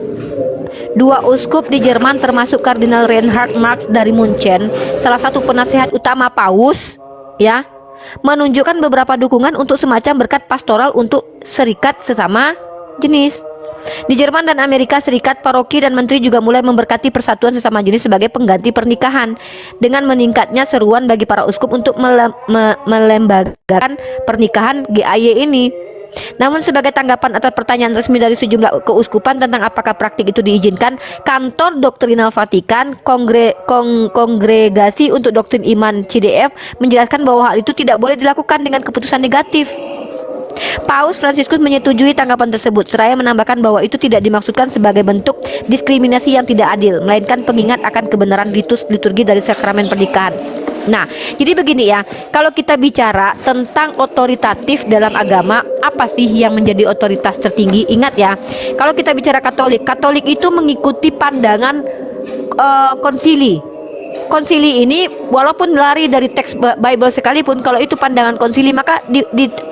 di Jerman termasuk Kardinal Reinhard Marx dari Munchen, salah satu penasehat utama Paus, ya, menunjukkan beberapa dukungan untuk semacam berkat pastoral untuk serikat sesama jenis. Di Jerman dan Amerika Serikat, paroki dan menteri juga mulai memberkati persatuan sesama jenis sebagai pengganti pernikahan dengan meningkatnya seruan bagi para uskup untuk melembagakan pernikahan GAY ini. Namun sebagai tanggapan atas pertanyaan resmi dari sejumlah keuskupan tentang apakah praktik itu diizinkan, Kantor Doktrinal Vatikan, Kongregasi untuk Doktrin Iman CDF menjelaskan bahwa hal itu tidak boleh dilakukan dengan keputusan negatif. Paus Fransiskus menyetujui tanggapan tersebut, seraya menambahkan bahwa itu tidak dimaksudkan sebagai bentuk diskriminasi yang tidak adil, melainkan pengingat akan kebenaran ritus liturgi dari sakramen pernikahan. Nah, jadi begini ya, kalau kita bicara tentang otoritatif dalam agama, apa sih yang menjadi otoritas tertinggi? Ingat ya, kalau kita bicara Katolik, Katolik itu mengikuti pandangan konsili. Konsili ini walaupun lari dari teks Bible sekalipun, kalau itu pandangan konsili maka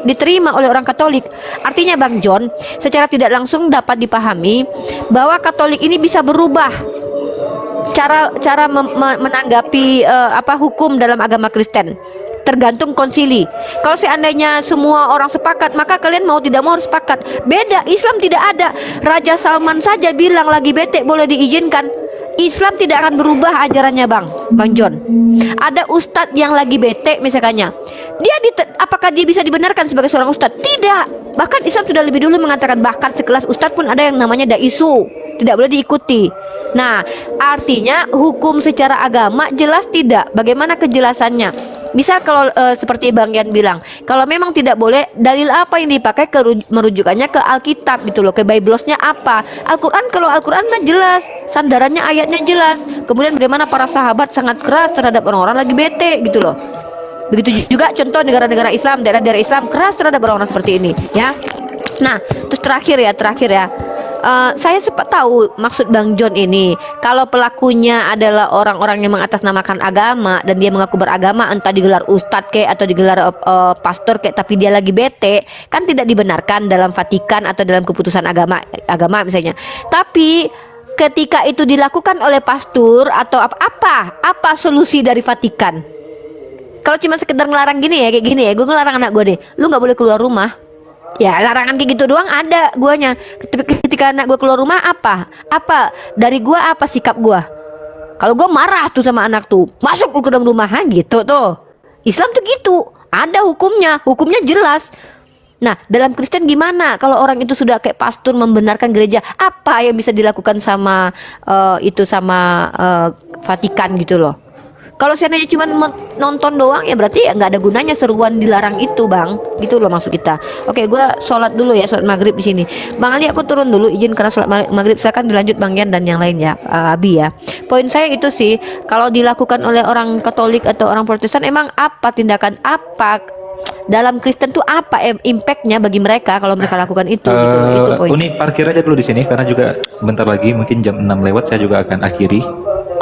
diterima oleh orang Katolik. Artinya Bang John, secara tidak langsung dapat dipahami bahwa Katolik ini bisa berubah cara menanggapi hukum dalam agama Kristen, tergantung konsili. Kalau seandainya semua orang sepakat, maka kalian mau tidak mau harus sepakat. Beda, Islam tidak ada. Raja Salman saja bilang lagi bete boleh diizinkan. Islam tidak akan berubah ajarannya, Bang John. Ada ustadz yang lagi bete misalkannya, apakah dia bisa dibenarkan sebagai seorang ustadz? Tidak. Bahkan Islam sudah lebih dulu mengatakan bahkan sekelas ustadz pun ada yang namanya daisu, tidak boleh diikuti. Nah, artinya hukum secara agama jelas tidak. Bagaimana kejelasannya? Misal kalau seperti Bang Yan bilang, kalau memang tidak boleh, dalil apa yang dipakai merujukannya ke Alkitab gitu loh, ke Biblesnya apa? Al-Quran, kalau Al-Quran mah jelas, sandarannya ayatnya jelas. Kemudian bagaimana para sahabat sangat keras terhadap orang-orang lagi bete gitu loh. Begitu juga contoh negara-negara Islam, daerah-daerah Islam keras terhadap orang-orang seperti ini, ya. Nah, terus terakhir ya. Saya sempat tahu maksud Bang John ini. Kalau pelakunya adalah orang-orang yang mengatasnamakan agama dan dia mengaku beragama, entah digelar ustadz kek atau digelar pastor kek, tapi dia lagi bete, kan tidak dibenarkan dalam Vatikan atau dalam keputusan agama misalnya. Tapi ketika itu dilakukan oleh pastor atau apa solusi dari Vatikan? Kalau cuma sekedar ngelarang gini ya, kayak gini ya, gue ngelarang anak gue deh, lu nggak boleh keluar rumah. Ya larangan kayak gitu doang ada guanya. Ketika anak gue keluar rumah, apa dari gua, apa sikap gua? Kalau gua marah tuh sama anak tuh, masuk lu ke dalam rumahan gitu tuh. Islam tuh gitu, ada hukumnya jelas. Nah, dalam Kristen gimana? Kalau orang itu sudah kayak pastor membenarkan gereja, apa yang bisa dilakukan sama Vatikan gitu loh? Kalau seandainya cuma nonton doang, ya berarti nggak ada gunanya seruan dilarang itu, Bang. Gitu loh maksud kita. Oke, gue sholat dulu ya, sholat maghrib di sini. Bang Ali, aku turun dulu, izin karena sholat maghrib. Silakan dilanjut Bang Yan dan yang lain ya, Abi ya. Poin saya itu sih, kalau dilakukan oleh orang Katolik atau orang Protestan, emang apa tindakan apa dalam Kristen tuh apa impactnya bagi mereka kalau mereka lakukan itu? Gitu loh, itu poin. Uni parkir aja dulu di sini karena juga sebentar lagi mungkin jam 6 lewat saya juga akan akhiri.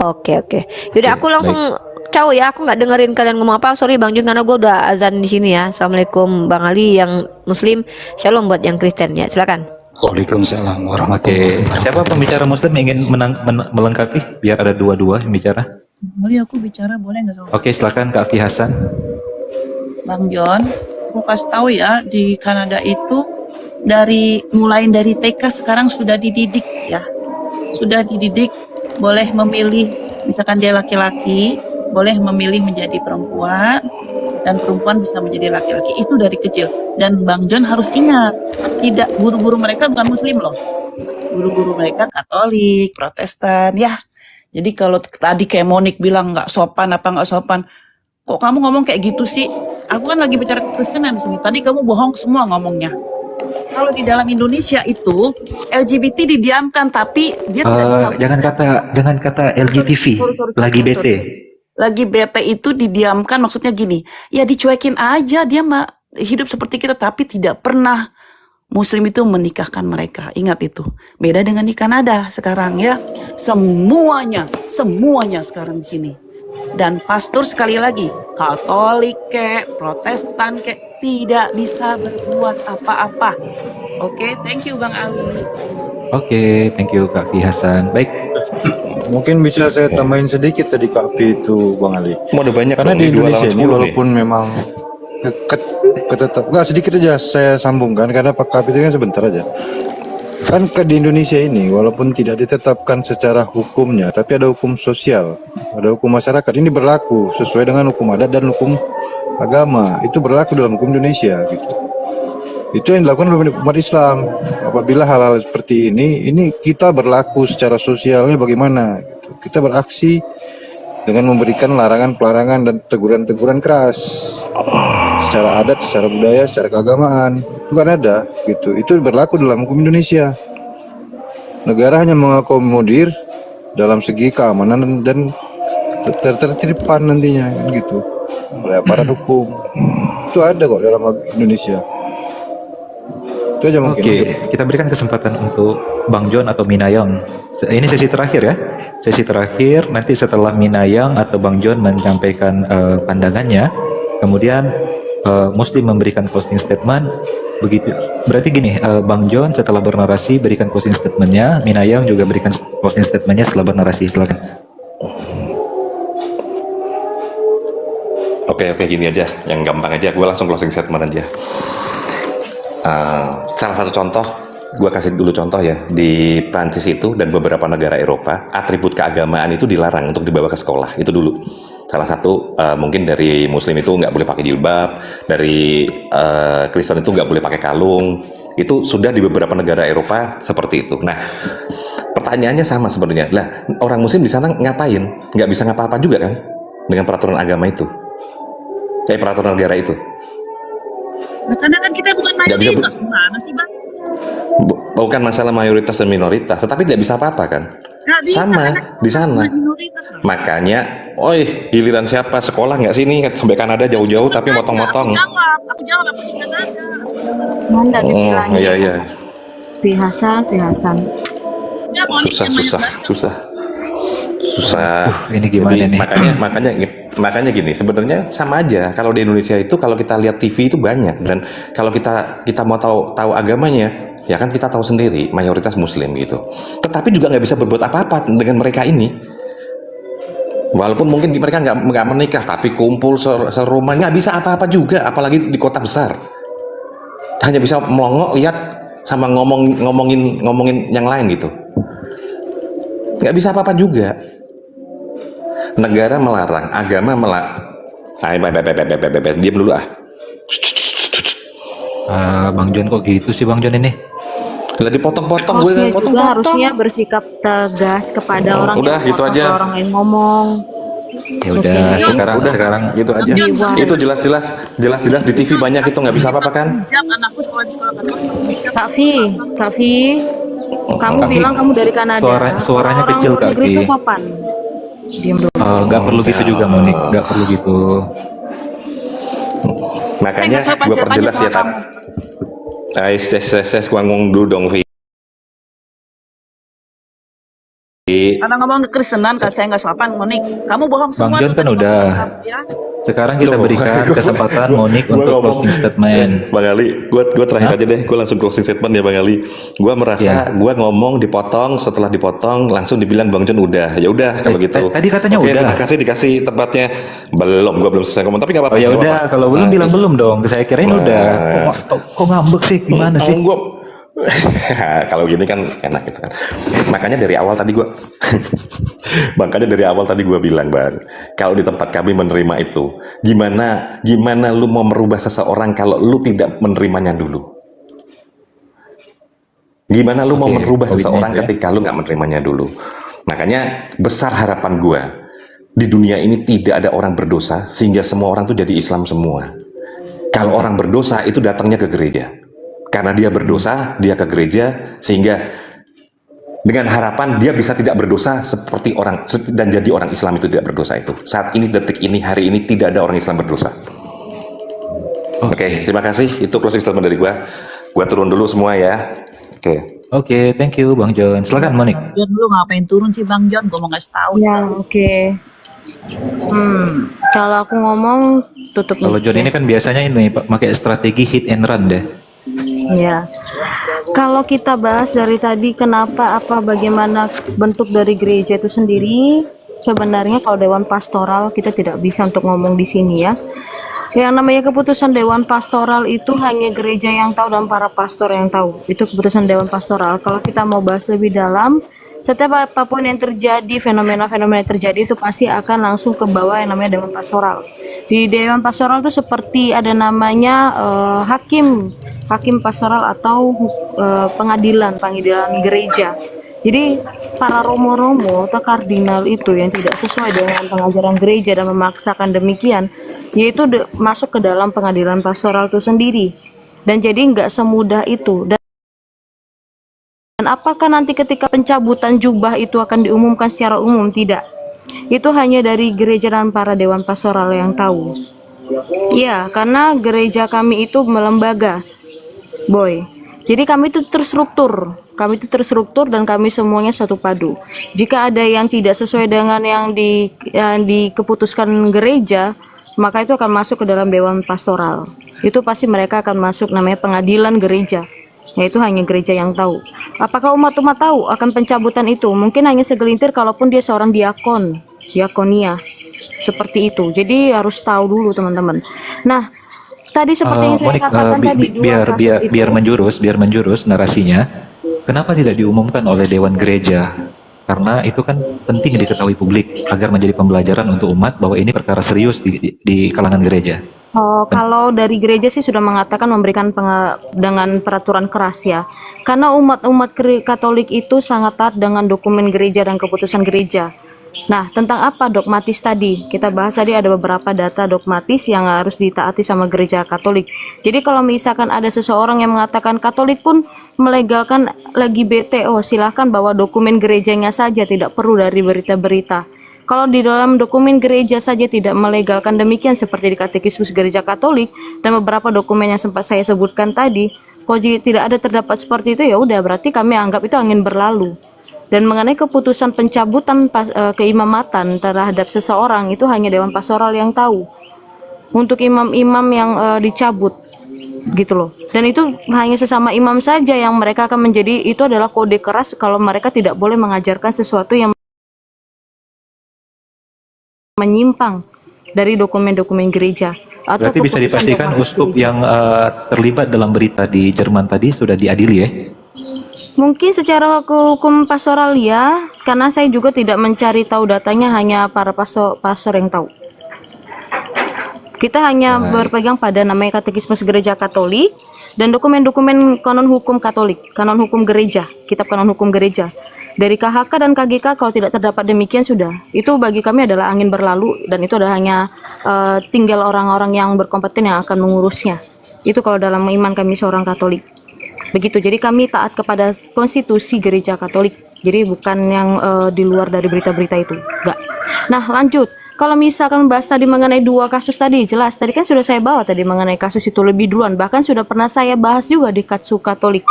Oke. Yaudah, aku langsung caw ya, aku nggak dengerin kalian ngomong apa. Sorry Bang Jun, karena gue udah azan di sini ya. Assalamualaikum Bang Ali yang Muslim, shalom buat yang Kristen ya. Silakan. Waalaikumsalam warahmatullahi wabarakatuh. Siapa pembicara Muslim yang ingin melengkapi biar ada dua-dua yang bicara? Boleh aku bicara, boleh nggak sama Oke, silakan Kak Afi Hasan. Bang John? Aku kasih tahu ya, di Kanada itu mulai dari TK sekarang sudah dididik ya. Sudah dididik, boleh memilih, misalkan dia laki-laki, boleh memilih menjadi perempuan, dan perempuan bisa menjadi laki-laki. Itu dari kecil. Dan Bang John harus ingat, tidak, guru-guru mereka bukan Muslim loh. Guru-guru mereka Katolik, Protestan, ya. Jadi kalau tadi kayak Monik bilang nggak sopan, nggak sopan, kok kamu ngomong kayak gitu sih? Aku kan lagi bicara kekristenan di sini. Tadi kamu bohong semua ngomongnya. Kalau di dalam Indonesia itu LGBT didiamkan, tapi dia tidak jangan kata LGTV. Lagi bete. Lagi bete itu didiamkan, maksudnya gini, ya dicuekin aja, dia hidup seperti kita, tapi tidak pernah Muslim itu menikahkan mereka. Ingat itu. Beda dengan di Kanada sekarang ya. Semuanya sekarang di sini. Dan pastor sekali lagi, Katolik kek, Protestan kek, tidak bisa berbuat apa-apa. Oke, thank you Bang Ali. Oke, thank you Kak Ki Hasan. Baik, Mungkin bisa saya tambahin sedikit tadi Kak Pi itu Bang Ali. Mau ada banyak Karena dong, di dua Indonesia lawan ini 10 nih. walaupun memang ketetap nggak sedikit aja saya sambungkan karena Pak Kak Pi itu kan sebentar aja. Kan di Indonesia ini walaupun tidak ditetapkan secara hukumnya, tapi ada hukum sosial, ada hukum masyarakat. Ini berlaku sesuai dengan hukum adat dan hukum agama. Itu berlaku dalam hukum Indonesia gitu. Itu yang dilakukan oleh umat Islam. Apabila hal-hal seperti ini kita berlaku secara sosialnya bagaimana? Gitu. Kita beraksi dengan memberikan larangan-pelarangan dan teguran-teguran keras secara adat, secara budaya, secara keagamaan. Itu kan ada gitu. Itu berlaku dalam hukum Indonesia. Negara hanya mengakomodir dalam segi keamanan dan tertipan nantinya kan gitu oleh aparat hukum. Itu ada kok dalam Indonesia. Itu aja mungkin. oke, kita berikan kesempatan untuk Bang John atau Minayang. Ini sesi terakhir ya. Sesi terakhir, nanti setelah Minayang atau Bang John menyampaikan pandangannya, kemudian Muslim memberikan closing statement. Begitu. Berarti gini, Bang John setelah bernarasi berikan closing statementnya, Minayang juga berikan closing statementnya setelah bernarasi. Silakan. Oke, gini aja, yang gampang aja, gue langsung closing statement aja. Salah satu contoh, gue kasih dulu contoh ya, di Prancis itu dan beberapa negara Eropa, atribut keagamaan itu dilarang untuk dibawa ke sekolah, itu dulu. Salah satu, mungkin dari Muslim itu nggak boleh pakai jilbab, dari Kristen itu nggak boleh pakai kalung, itu sudah di beberapa negara Eropa seperti itu. Nah, pertanyaannya sama sebenarnya, lah orang Muslim di sana ngapain? Nggak bisa ngapa-apa juga kan, dengan peraturan agama itu, kayak peraturan negara itu. Nah, karena kan kita bukan Nggak bisa mayoritas, gimana sih Bang? Bukan masalah mayoritas dan minoritas, tetapi tidak bisa apa-apa kan? Nggak bisa, Sama karena kita di sana. bukan minoritas lah. Makanya, oi, giliran siapa sekolah nggak sini sampai Kanada jauh-jauh tapi motong-motong. Aku jawab, aku di Kanada. Manda dibilangin Iya. Pi Hasan. Ya, Monik yang banyak Susah. Ini gimana Jadi, nih? makanya gini, sebenarnya sama aja. Kalau di Indonesia itu kalau kita lihat TV itu banyak, dan kalau kita mau tahu agamanya, ya kan kita tahu sendiri mayoritas Muslim gitu. Tetapi juga nggak bisa berbuat apa-apa dengan mereka ini. Walaupun mungkin mereka nggak menikah, tapi kumpul serumah nggak bisa apa-apa juga, apalagi di kota besar. Hanya bisa melongok lihat sama ngomongin yang lain gitu. Nggak bisa apa-apa juga. Negara melarang, agama diam dulu ah. Bang John kok gitu sih Bang John ini? Lah dipotong-potong gue Harusnya kan juga harusnya bersikap tegas kepada orang udah, yang gitu ngomong, aja. orang yang ngomong. Ya udah, sekarang gitu aja. Itu jelas-jelas di TV banyak itu nggak bisa apa-apa kan? hijab, anakku sekolah di sekolah Katolik pakai hijab. Kak Vi, kamu Kak Vi, bilang kamu dari Kanada. suaranya Orang kecil, luar Kak negeri Vi. itu sopan. Diam dulu. Nggak perlu gitu juga Monik, nggak perlu gitu. Makanya Saya nggak gue perjelas ya sopan-sopan tadi. Saya ngomong dulu dong Vi. Karena ngomong kekristenan, kan saya nggak sopan, Monik. Kamu bohong semua. John kan tadi udah. ngomong, ya. Sekarang kita Loh, berikan kesempatan Monik Gua untuk ngomong. closing statement. Bang Ali, gue terakhir aja deh, gue langsung closing statement ya Bang Ali. Gue merasa gue ngomong dipotong, setelah dipotong langsung dibilang Bang John udah, ya udah kalau gitu. Tadi katanya Oke, udah. terima kasih dikasih tempatnya. Belum, gue belum selesai ngomong, tapi nggak apa-apa. Oh ya nggak udah, apa-apa. kalau belum Nah, bilang belum dong. Saya kirain Nah. udah. Kok ngambek sih? Gimana sih? Gua kalau gini kan enak gitu kan. Makanya dari awal tadi gue bilang Bang, kalau di tempat kami menerima itu, gimana lu mau merubah seseorang kalau lu tidak menerimanya dulu? Gimana lu mau Oke, merubah poinnya seseorang itu ya. ketika lu nggak menerimanya dulu? Makanya besar harapan gue di dunia ini tidak ada orang berdosa sehingga semua orang tuh jadi Islam semua. Kalau orang berdosa itu datangnya ke gereja. Karena dia berdosa, dia ke gereja, sehingga dengan harapan dia bisa tidak berdosa seperti orang, dan jadi orang Islam itu tidak berdosa itu. Saat ini, detik ini, hari ini tidak ada orang Islam berdosa. Oke, terima kasih. Itu closing statement dari gua. Gua turun dulu semua ya. Oke. Oke, thank you Bang John. Silakan Monik. John, lu ngapain turun sih Bang John? Gue mau ngasih tahu. Ya, oke. Kalau aku ngomong tutup Kalau mic John ya. ini kan biasanya ini pakai strategi hit and run deh. Ya. Kalau kita bahas dari tadi kenapa bagaimana bentuk dari gereja itu sendiri, sebenarnya kalau dewan pastoral kita tidak bisa untuk ngomong di sini ya. Yang namanya keputusan dewan pastoral itu hanya gereja yang tahu dan para pastor yang tahu. Itu keputusan dewan pastoral. Kalau kita mau bahas lebih dalam, setiap apapun yang terjadi, fenomena-fenomena yang terjadi itu pasti akan langsung ke bawah yang namanya dewan pastoral. Di dewan pastoral itu seperti ada namanya hakim pastoral atau pengadilan gereja. Jadi para romo-romo atau kardinal itu yang tidak sesuai dengan pengajaran gereja dan memaksakan demikian, yaitu masuk ke dalam pengadilan pastoral itu sendiri. Dan jadi nggak semudah itu. Dan apakah nanti ketika pencabutan jubah itu akan diumumkan secara umum? Tidak. Itu hanya dari gereja dan para dewan pastoral yang tahu. Ya, karena gereja kami itu melembaga, Boy. Jadi kami itu terstruktur dan kami semuanya satu padu. Jika ada yang tidak sesuai dengan yang dikeputuskan gereja, maka itu akan masuk ke dalam dewan pastoral. Itu pasti mereka akan masuk namanya pengadilan gereja. Yaitu hanya gereja yang tahu. Apakah umat-umat tahu akan pencabutan itu? Mungkin hanya segelintir kalaupun dia seorang diakonia. Seperti itu. Jadi harus tahu dulu teman-teman. Nah, tadi seperti yang saya Monik, katakan tadi biar menjurus narasinya. Kenapa tidak diumumkan oleh Dewan Gereja? Karena itu kan penting diketahui publik agar menjadi pembelajaran untuk umat bahwa ini perkara serius di kalangan gereja. Kalau dari gereja sih sudah mengatakan memberikan dengan peraturan keras ya. Karena umat Katolik itu sangat taat dengan dokumen gereja dan keputusan gereja. Nah, tentang apa dogmatis tadi? Kita bahas tadi ada beberapa data dogmatis yang harus ditaati sama gereja Katolik. Jadi kalau misalkan ada seseorang yang mengatakan Katolik pun melegalkan lagi BTO, silahkan bawa dokumen gerejanya saja, tidak perlu dari berita-berita. Kalau di dalam dokumen gereja saja tidak melegalkan demikian seperti di Katekismus Gereja Katolik dan beberapa dokumen yang sempat saya sebutkan tadi, kalau tidak ada terdapat seperti itu ya udah berarti kami anggap itu angin berlalu. Dan mengenai keputusan pencabutan keimamatan terhadap seseorang itu hanya dewan pastoral yang tahu. Untuk imam-imam yang dicabut gitu loh. Dan itu hanya sesama imam saja yang mereka akan menjadi, itu adalah kode keras kalau mereka tidak boleh mengajarkan sesuatu yang menyimpang dari dokumen-dokumen gereja. Atau Berarti bisa dipastikan uskup yang terlibat dalam berita di Jerman tadi sudah diadili ya? Mungkin secara hukum pastoral ya, karena saya juga tidak mencari tahu datanya, hanya para pastor yang tahu. Kita hanya berpegang pada namanya Katekismus Gereja Katolik dan dokumen-dokumen kanon hukum Katolik, kanon hukum gereja, kitab kanon hukum gereja. Dari KHK dan KGK kalau tidak terdapat demikian sudah. Itu bagi kami adalah angin berlalu dan itu adalah hanya tinggal orang-orang yang berkompeten yang akan mengurusnya. Itu kalau dalam iman kami seorang Katolik. Begitu, jadi kami taat kepada konstitusi gereja Katolik. Jadi bukan yang di luar dari berita-berita itu. Enggak. Nah, lanjut. Kalau misalkan bahas tadi mengenai dua kasus tadi, jelas. Tadi kan sudah saya bawa tadi mengenai kasus itu lebih duluan. Bahkan sudah pernah saya bahas juga di Katsu Katolik.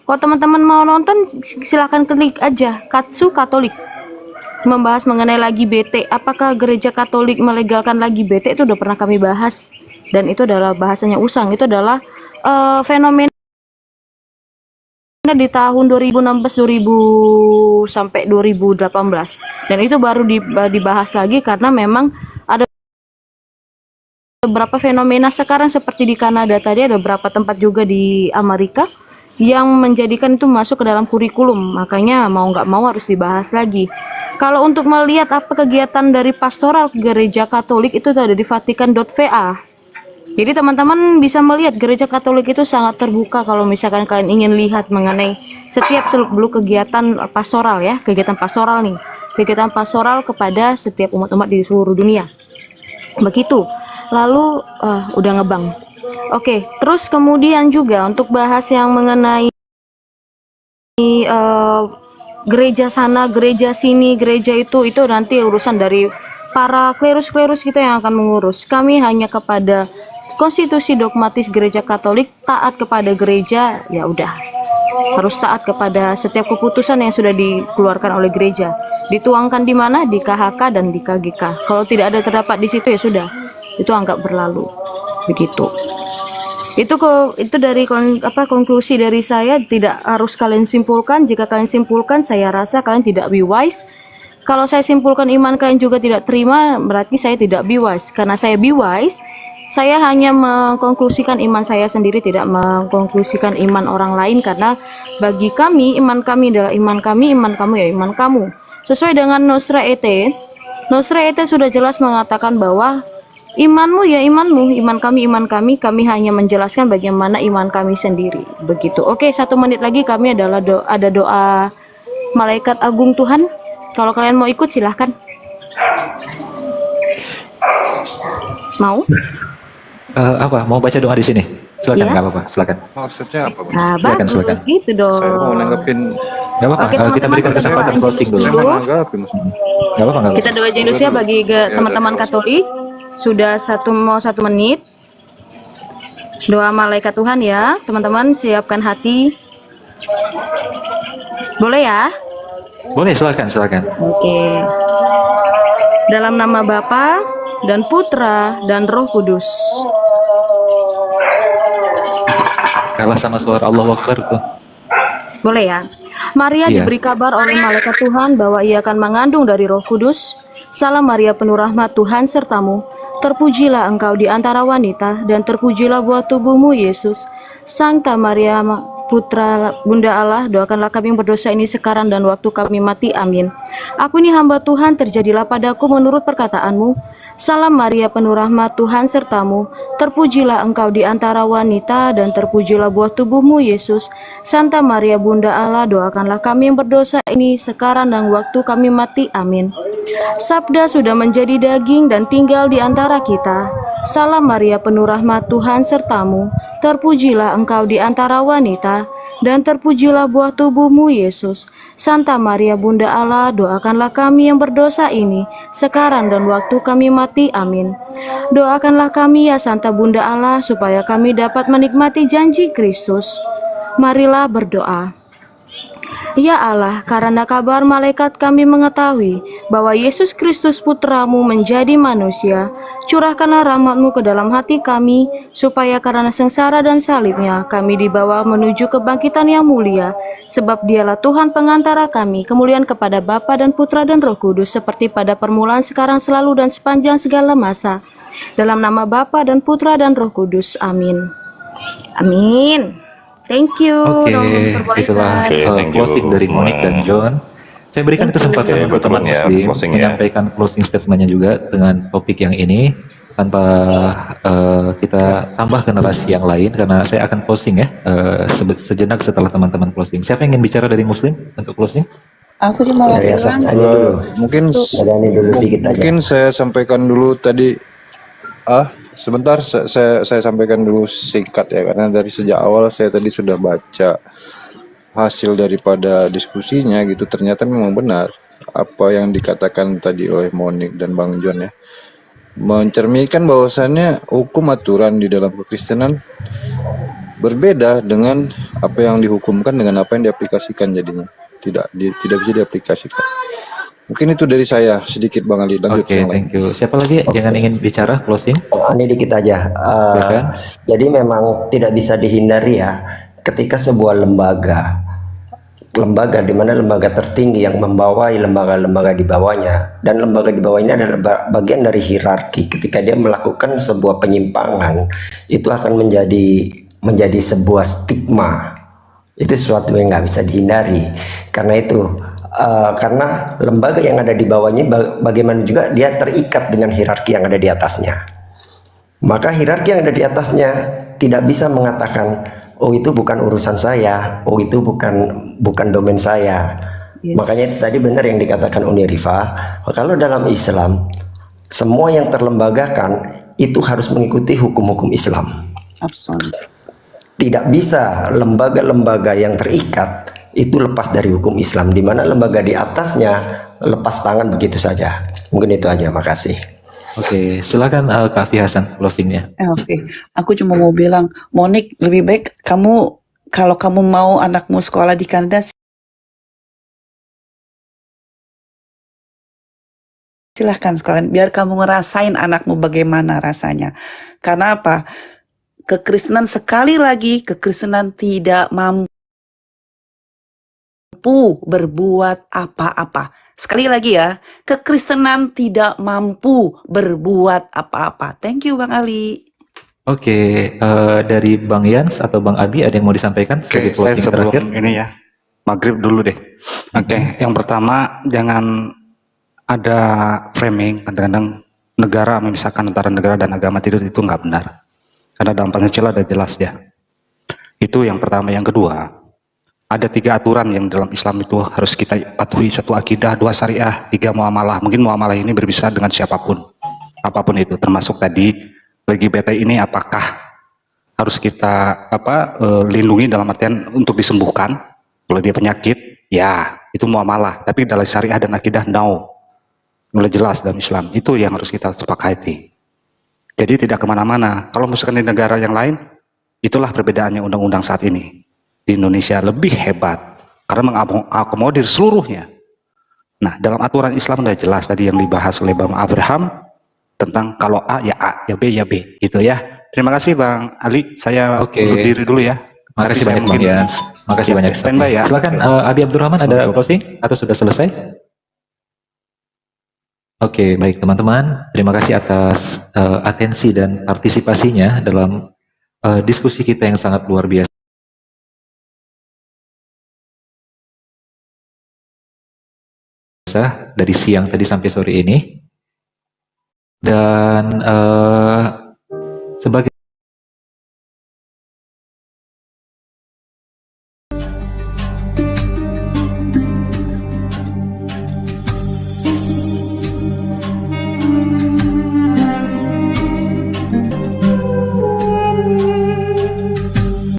Kalau teman-teman mau nonton, silahkan klik aja Katsu Katolik. Membahas mengenai lagi BT. Apakah gereja Katolik melegalkan lagi BT? Itu udah pernah kami bahas. Dan itu adalah bahasanya usang. Itu adalah fenomena di tahun 2016 sampai 2018 dan itu baru dibahas lagi karena memang ada beberapa fenomena sekarang seperti di Kanada tadi, ada beberapa tempat juga di Amerika yang menjadikan itu masuk ke dalam kurikulum, makanya mau nggak mau harus dibahas lagi. Kalau untuk melihat apa kegiatan dari pastoral gereja Katolik itu ada di Vatikan.va. Jadi teman-teman bisa melihat gereja Katolik itu sangat terbuka kalau misalkan kalian ingin lihat mengenai setiap seluk-beluk kegiatan pastoral ya, kegiatan pastoral nih, kegiatan pastoral kepada setiap umat-umat di seluruh dunia. Begitu. Lalu udah ngebang. Oke, terus kemudian juga untuk bahas yang mengenai gereja sana, gereja sini, gereja itu nanti urusan dari para klerus-klerus kita yang akan mengurus. Kami hanya kepada konstitusi dogmatis gereja Katolik, taat kepada gereja, ya udah. Harus taat kepada setiap keputusan yang sudah dikeluarkan oleh gereja. Dituangkan di mana? Di KHK dan di KGK. Kalau tidak ada terdapat di situ ya sudah. Itu anggap berlalu. Begitu. Itu dari konklusi dari saya. Tidak harus kalian simpulkan. Jika kalian simpulkan, saya rasa kalian tidak be wise. Kalau saya simpulkan iman kalian juga tidak terima, berarti saya tidak be wise. Karena saya be wise, saya hanya mengkonklusikan iman saya sendiri, tidak mengkonklusikan iman orang lain. Karena bagi kami, iman kami adalah iman kami, iman kamu ya iman kamu. Sesuai dengan Nostra Aetate, Nostra Aetate sudah jelas mengatakan bahwa imanmu ya imanmu, iman kami, kami hanya menjelaskan bagaimana iman kami sendiri. Begitu. Oke, 1 menit lagi kami adalah ada doa Malaikat Agung Tuhan. Kalau kalian mau ikut silahkan. Mau? Apa? Mau baca doa di sini? Silakan, Iya. nggak apa-apa. Silakan. Maksudnya apa, Bang? Nah, Silakan, bagus silakan. gitu dong. Saya mau nanggepin. Nggak apa-apa. Oke, Kita teman-teman, berikan kita kesempatan doain closing dulu. dulu. Saya menanggapi maksudnya. Nggak apa-apa. Nggak Kita apa-apa. doa Indonesia bagi teman-teman Katolik. Sudah 1 menit. Doa malaikat Tuhan ya, teman-teman siapkan hati. Boleh ya? Boleh, silakan. Oke. Dalam nama Bapa dan Putra dan Roh Kudus. Kalah sama suara Allah Akbar tuh. Boleh ya? Maria Iya. diberi kabar oleh malaikat Tuhan bahwa ia akan mengandung dari Roh Kudus. Salam Maria penuh rahmat, Tuhan sertamu. Terpujilah engkau di antara wanita, dan terpujilah buah tubuhmu, Yesus. Sankta Maria, Putra Bunda Allah, doakanlah kami yang berdosa ini sekarang dan waktu kami mati. Amin. Aku ini hamba Tuhan, terjadilah padaku menurut perkataanmu. Salam Maria penuh rahmat, Tuhan sertamu. Terpujilah engkau di antara wanita, dan terpujilah buah tubuhmu, Yesus. Santa Maria Bunda Allah, doakanlah kami yang berdosa ini sekarang dan waktu kami mati. Amin. Sabda sudah menjadi daging dan tinggal di antara kita. Salam Maria penuh rahmat, Tuhan sertamu. Terpujilah engkau di antara wanita, dan terpujilah buah tubuhmu, Yesus. Santa Maria Bunda Allah, doakanlah kami yang berdosa ini sekarang dan waktu kami mati. Amin. Doakanlah kami ya Santa Bunda Allah, supaya kami dapat menikmati janji Kristus. Marilah berdoa. Ya Allah, karena kabar malaikat kami mengetahui bahwa Yesus Kristus Putramu menjadi manusia, curahkanlah rahmat-Mu ke dalam hati kami, supaya karena sengsara dan salibnya kami dibawa menuju kebangkitan yang mulia, sebab Dialah Tuhan pengantara kami, kemuliaan kepada Bapa dan Putra dan Roh Kudus, seperti pada permulaan, sekarang, selalu, dan sepanjang segala masa. Dalam nama Bapa dan Putra dan Roh Kudus. Amin. Amin. Thank you. Oke, Diperbolehkan. itulah Oke, thank you. closing dari Monik dan John. Saya berikan kesempatan Oke, untuk buat teman teman ya, Muslim closing ya. menyampaikan closing statementnya juga dengan topik yang ini tanpa kita tambah ke narasi yang lain, karena saya akan closing ya sejenak setelah teman-teman closing. Siapa yang ingin bicara dari Muslim untuk closing? Aku cuma mau bilang Mungkin mungkin saya sampaikan dulu tadi. Sebentar, saya sampaikan dulu singkat ya, karena dari sejak awal saya tadi sudah baca hasil daripada diskusinya gitu. Ternyata memang benar apa yang dikatakan tadi oleh Monik dan Bang John ya, mencerminkan bahwasannya hukum aturan di dalam kekristenan berbeda dengan apa yang dihukumkan dengan apa yang diaplikasikan, jadinya tidak bisa diaplikasikan. Mungkin itu dari saya sedikit, Bang Ali. Lanjut Oke, yang lain. thank you. Siapa lagi yang ingin bicara closing? Ini dikit aja. Silakan. Jadi memang tidak bisa dihindari ya, ketika sebuah lembaga di mana lembaga tertinggi yang membawai lembaga-lembaga di bawahnya, dan lembaga di bawah ini adalah bagian dari hierarki. Ketika dia melakukan sebuah penyimpangan, itu akan menjadi sebuah stigma. Itu sesuatu yang nggak bisa dihindari. Karena itu, karena lembaga yang ada di bawahnya bagaimana juga dia terikat dengan hierarki yang ada di atasnya. Maka hierarki yang ada di atasnya tidak bisa mengatakan, oh itu bukan urusan saya, oh itu bukan domain saya. Yes. Makanya tadi benar yang dikatakan Uni Rifa, kalau dalam Islam semua yang terlembagakan itu harus mengikuti hukum-hukum Islam. Absolut. Tidak bisa lembaga-lembaga yang terikat itu lepas dari hukum Islam, di mana lembaga di atasnya lepas tangan begitu saja. Mungkin itu aja, makasih. Oke, silakan Kak Afi Hasan closingnya. Oke, aku cuma mau bilang, Monik, lebih baik kamu kalau kamu mau anakmu sekolah di Kanada, silahkan sekolah. Biar kamu ngerasain anakmu bagaimana rasanya. Karena apa? Kekristenan sekali lagi, kekristenan tidak mampu berbuat apa-apa. Sekali lagi ya, kekristenan tidak mampu berbuat apa-apa. Thank you Bang Ali. Oke, dari Bang Yans atau Bang Abi ada yang mau disampaikan sebagai Oke, saya closing sebelum terakhir? ini ya, maghrib dulu deh. Oke, yang pertama jangan ada framing, kadang-kadang negara memisahkan antara negara dan agama, tidak, itu nggak benar. Karena dalam Pancasila ada jelas ya. Itu yang pertama. Yang kedua, ada 3 aturan yang dalam Islam itu harus kita patuhi. 1 akidah, 2 syariah, 3 muamalah. Mungkin muamalah ini berbisa dengan siapapun, apapun itu, termasuk tadi LGBT ini apakah harus kita lindungi dalam artian untuk disembuhkan kalau dia penyakit, ya itu muamalah. Tapi dalam syariah dan akidah, no, mulai jelas dalam Islam. Itu yang harus kita sepakati. Jadi tidak kemana-mana. Kalau misalkan di negara yang lain, itulah perbedaannya undang-undang saat ini. Di Indonesia lebih hebat karena mengakomodir seluruhnya. Nah, dalam aturan Islam sudah jelas tadi yang dibahas oleh Bang Abraham tentang kalau A, ya B, ya B, gitu ya. Terima kasih Bang Ali, saya Oke. undur diri dulu ya. Makasih Tapi saya banyak Bang mungkin- Yans. Makasih Ya, banyak. standby ya. Silakan Abi Abdurrahman, ada closing atau sudah selesai? Oke, baik teman-teman. Terima kasih atas atensi dan partisipasinya dalam diskusi kita yang sangat luar biasa dari siang tadi sampai sore ini. Dan sebagai